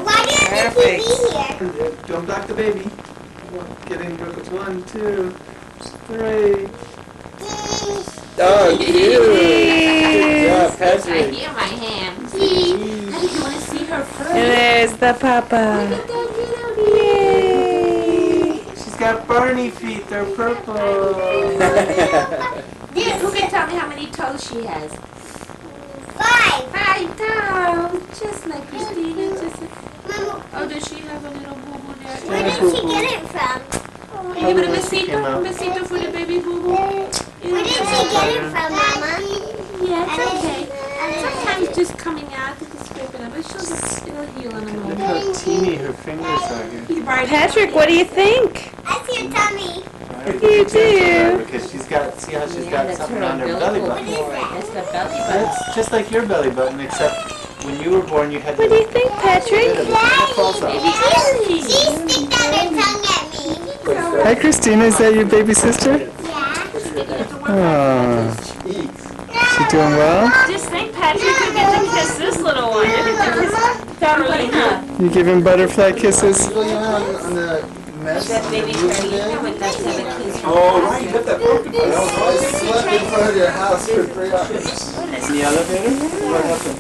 Why do you have the TV here? Don't block the baby. Get in groups 1, 2, 3. Oh, cute. Good job, Patrick. I hear my hand. See? I think you want to see her first. And there's the papa. Look at that little Yay! She's got Barney feet. They're purple. Who can tell me how many toes she has? 5. 5 toes. Just like Christina. Just like... Oh, does she have a little boo-boo there? Where did she get it from? Give it a besito. Un besito for the baby boo-boo. Where did she get it from, Mama? Yeah, it's okay. Sometimes just coming out, just scraping it, but it'll heal in a Look moment. how teeny her fingers are here. Patrick, what do you think? I see your tummy. You do. Because she's got, see how she's got something on her belly button. That's the belly button. That's just like your belly button, except when you were born, you had What do you think, Patrick? She sticked out her tongue at me. Hi, Christina. Is that your baby sister? Yeah. Oh. She doing well? Just think, Patrick could get to kiss this little one. Carolina. You giving butterfly kisses? That baby Carolina with us have a kiss. Oh, right, you got that broken. I slept in front of your house for 3 hours. In the elevator? What happened?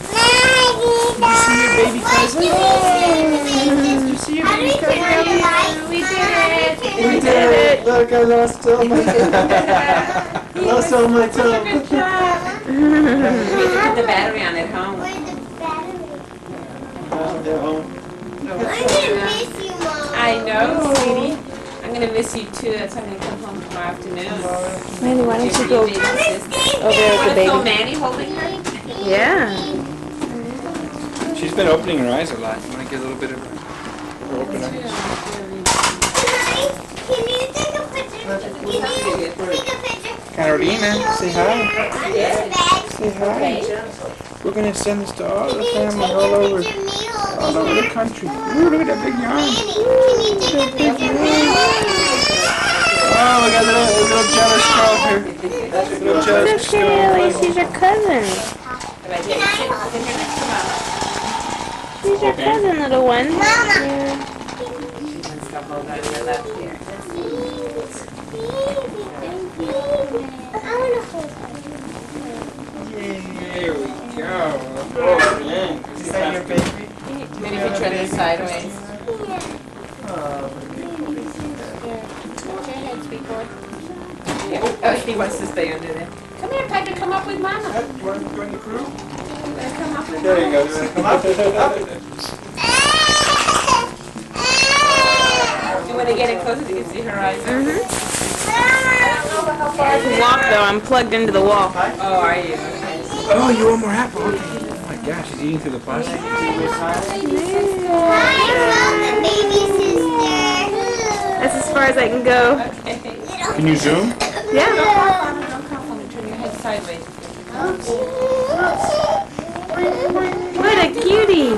Did you see your baby cousin? Did you see your baby cousin? We did it. We did it. Look, I lost all my lost all my toes. Good job. We have to put the battery on at home. Where's the battery? They're home. I'm gonna miss you, Mom. I know, sweetie. I'm going to miss you too. That's why I'm going to come home tomorrow afternoon. Manny, why don't you go over there with the baby? Want to film Manny holding her? Yeah. She's been opening her eyes a lot. You want to get a little bit of her open eyes? Can you take a picture? Can you take a picture? Carolina, say hi. Bag. Say hi. We're going to send this to all the family all over the country. Ooh, look at that big yarn. Oh, we got a little jealous girl here. Little jealous girl. Look, she's your cousin. She's your cousin, little one. Yeah. Here we go. Oh, yeah. Is that your baby? Maybe if you turn this sideways. Hold your head, sweet boy. Oh, he wants to stay under there. Come here, Patrick. Come up with Mama. You want to join the crew? Come up with There you Mama. go. You want to come up? You want to get it closer so you can see her eyes? I can walk though. I'm plugged into the wall. Oh, are you? Oh, you want more apple? Okay. Oh my gosh, she's eating through the plastic. That's as far as I can go. Can you zoom? Yeah. Don't come home and turn your head sideways. What a cutie.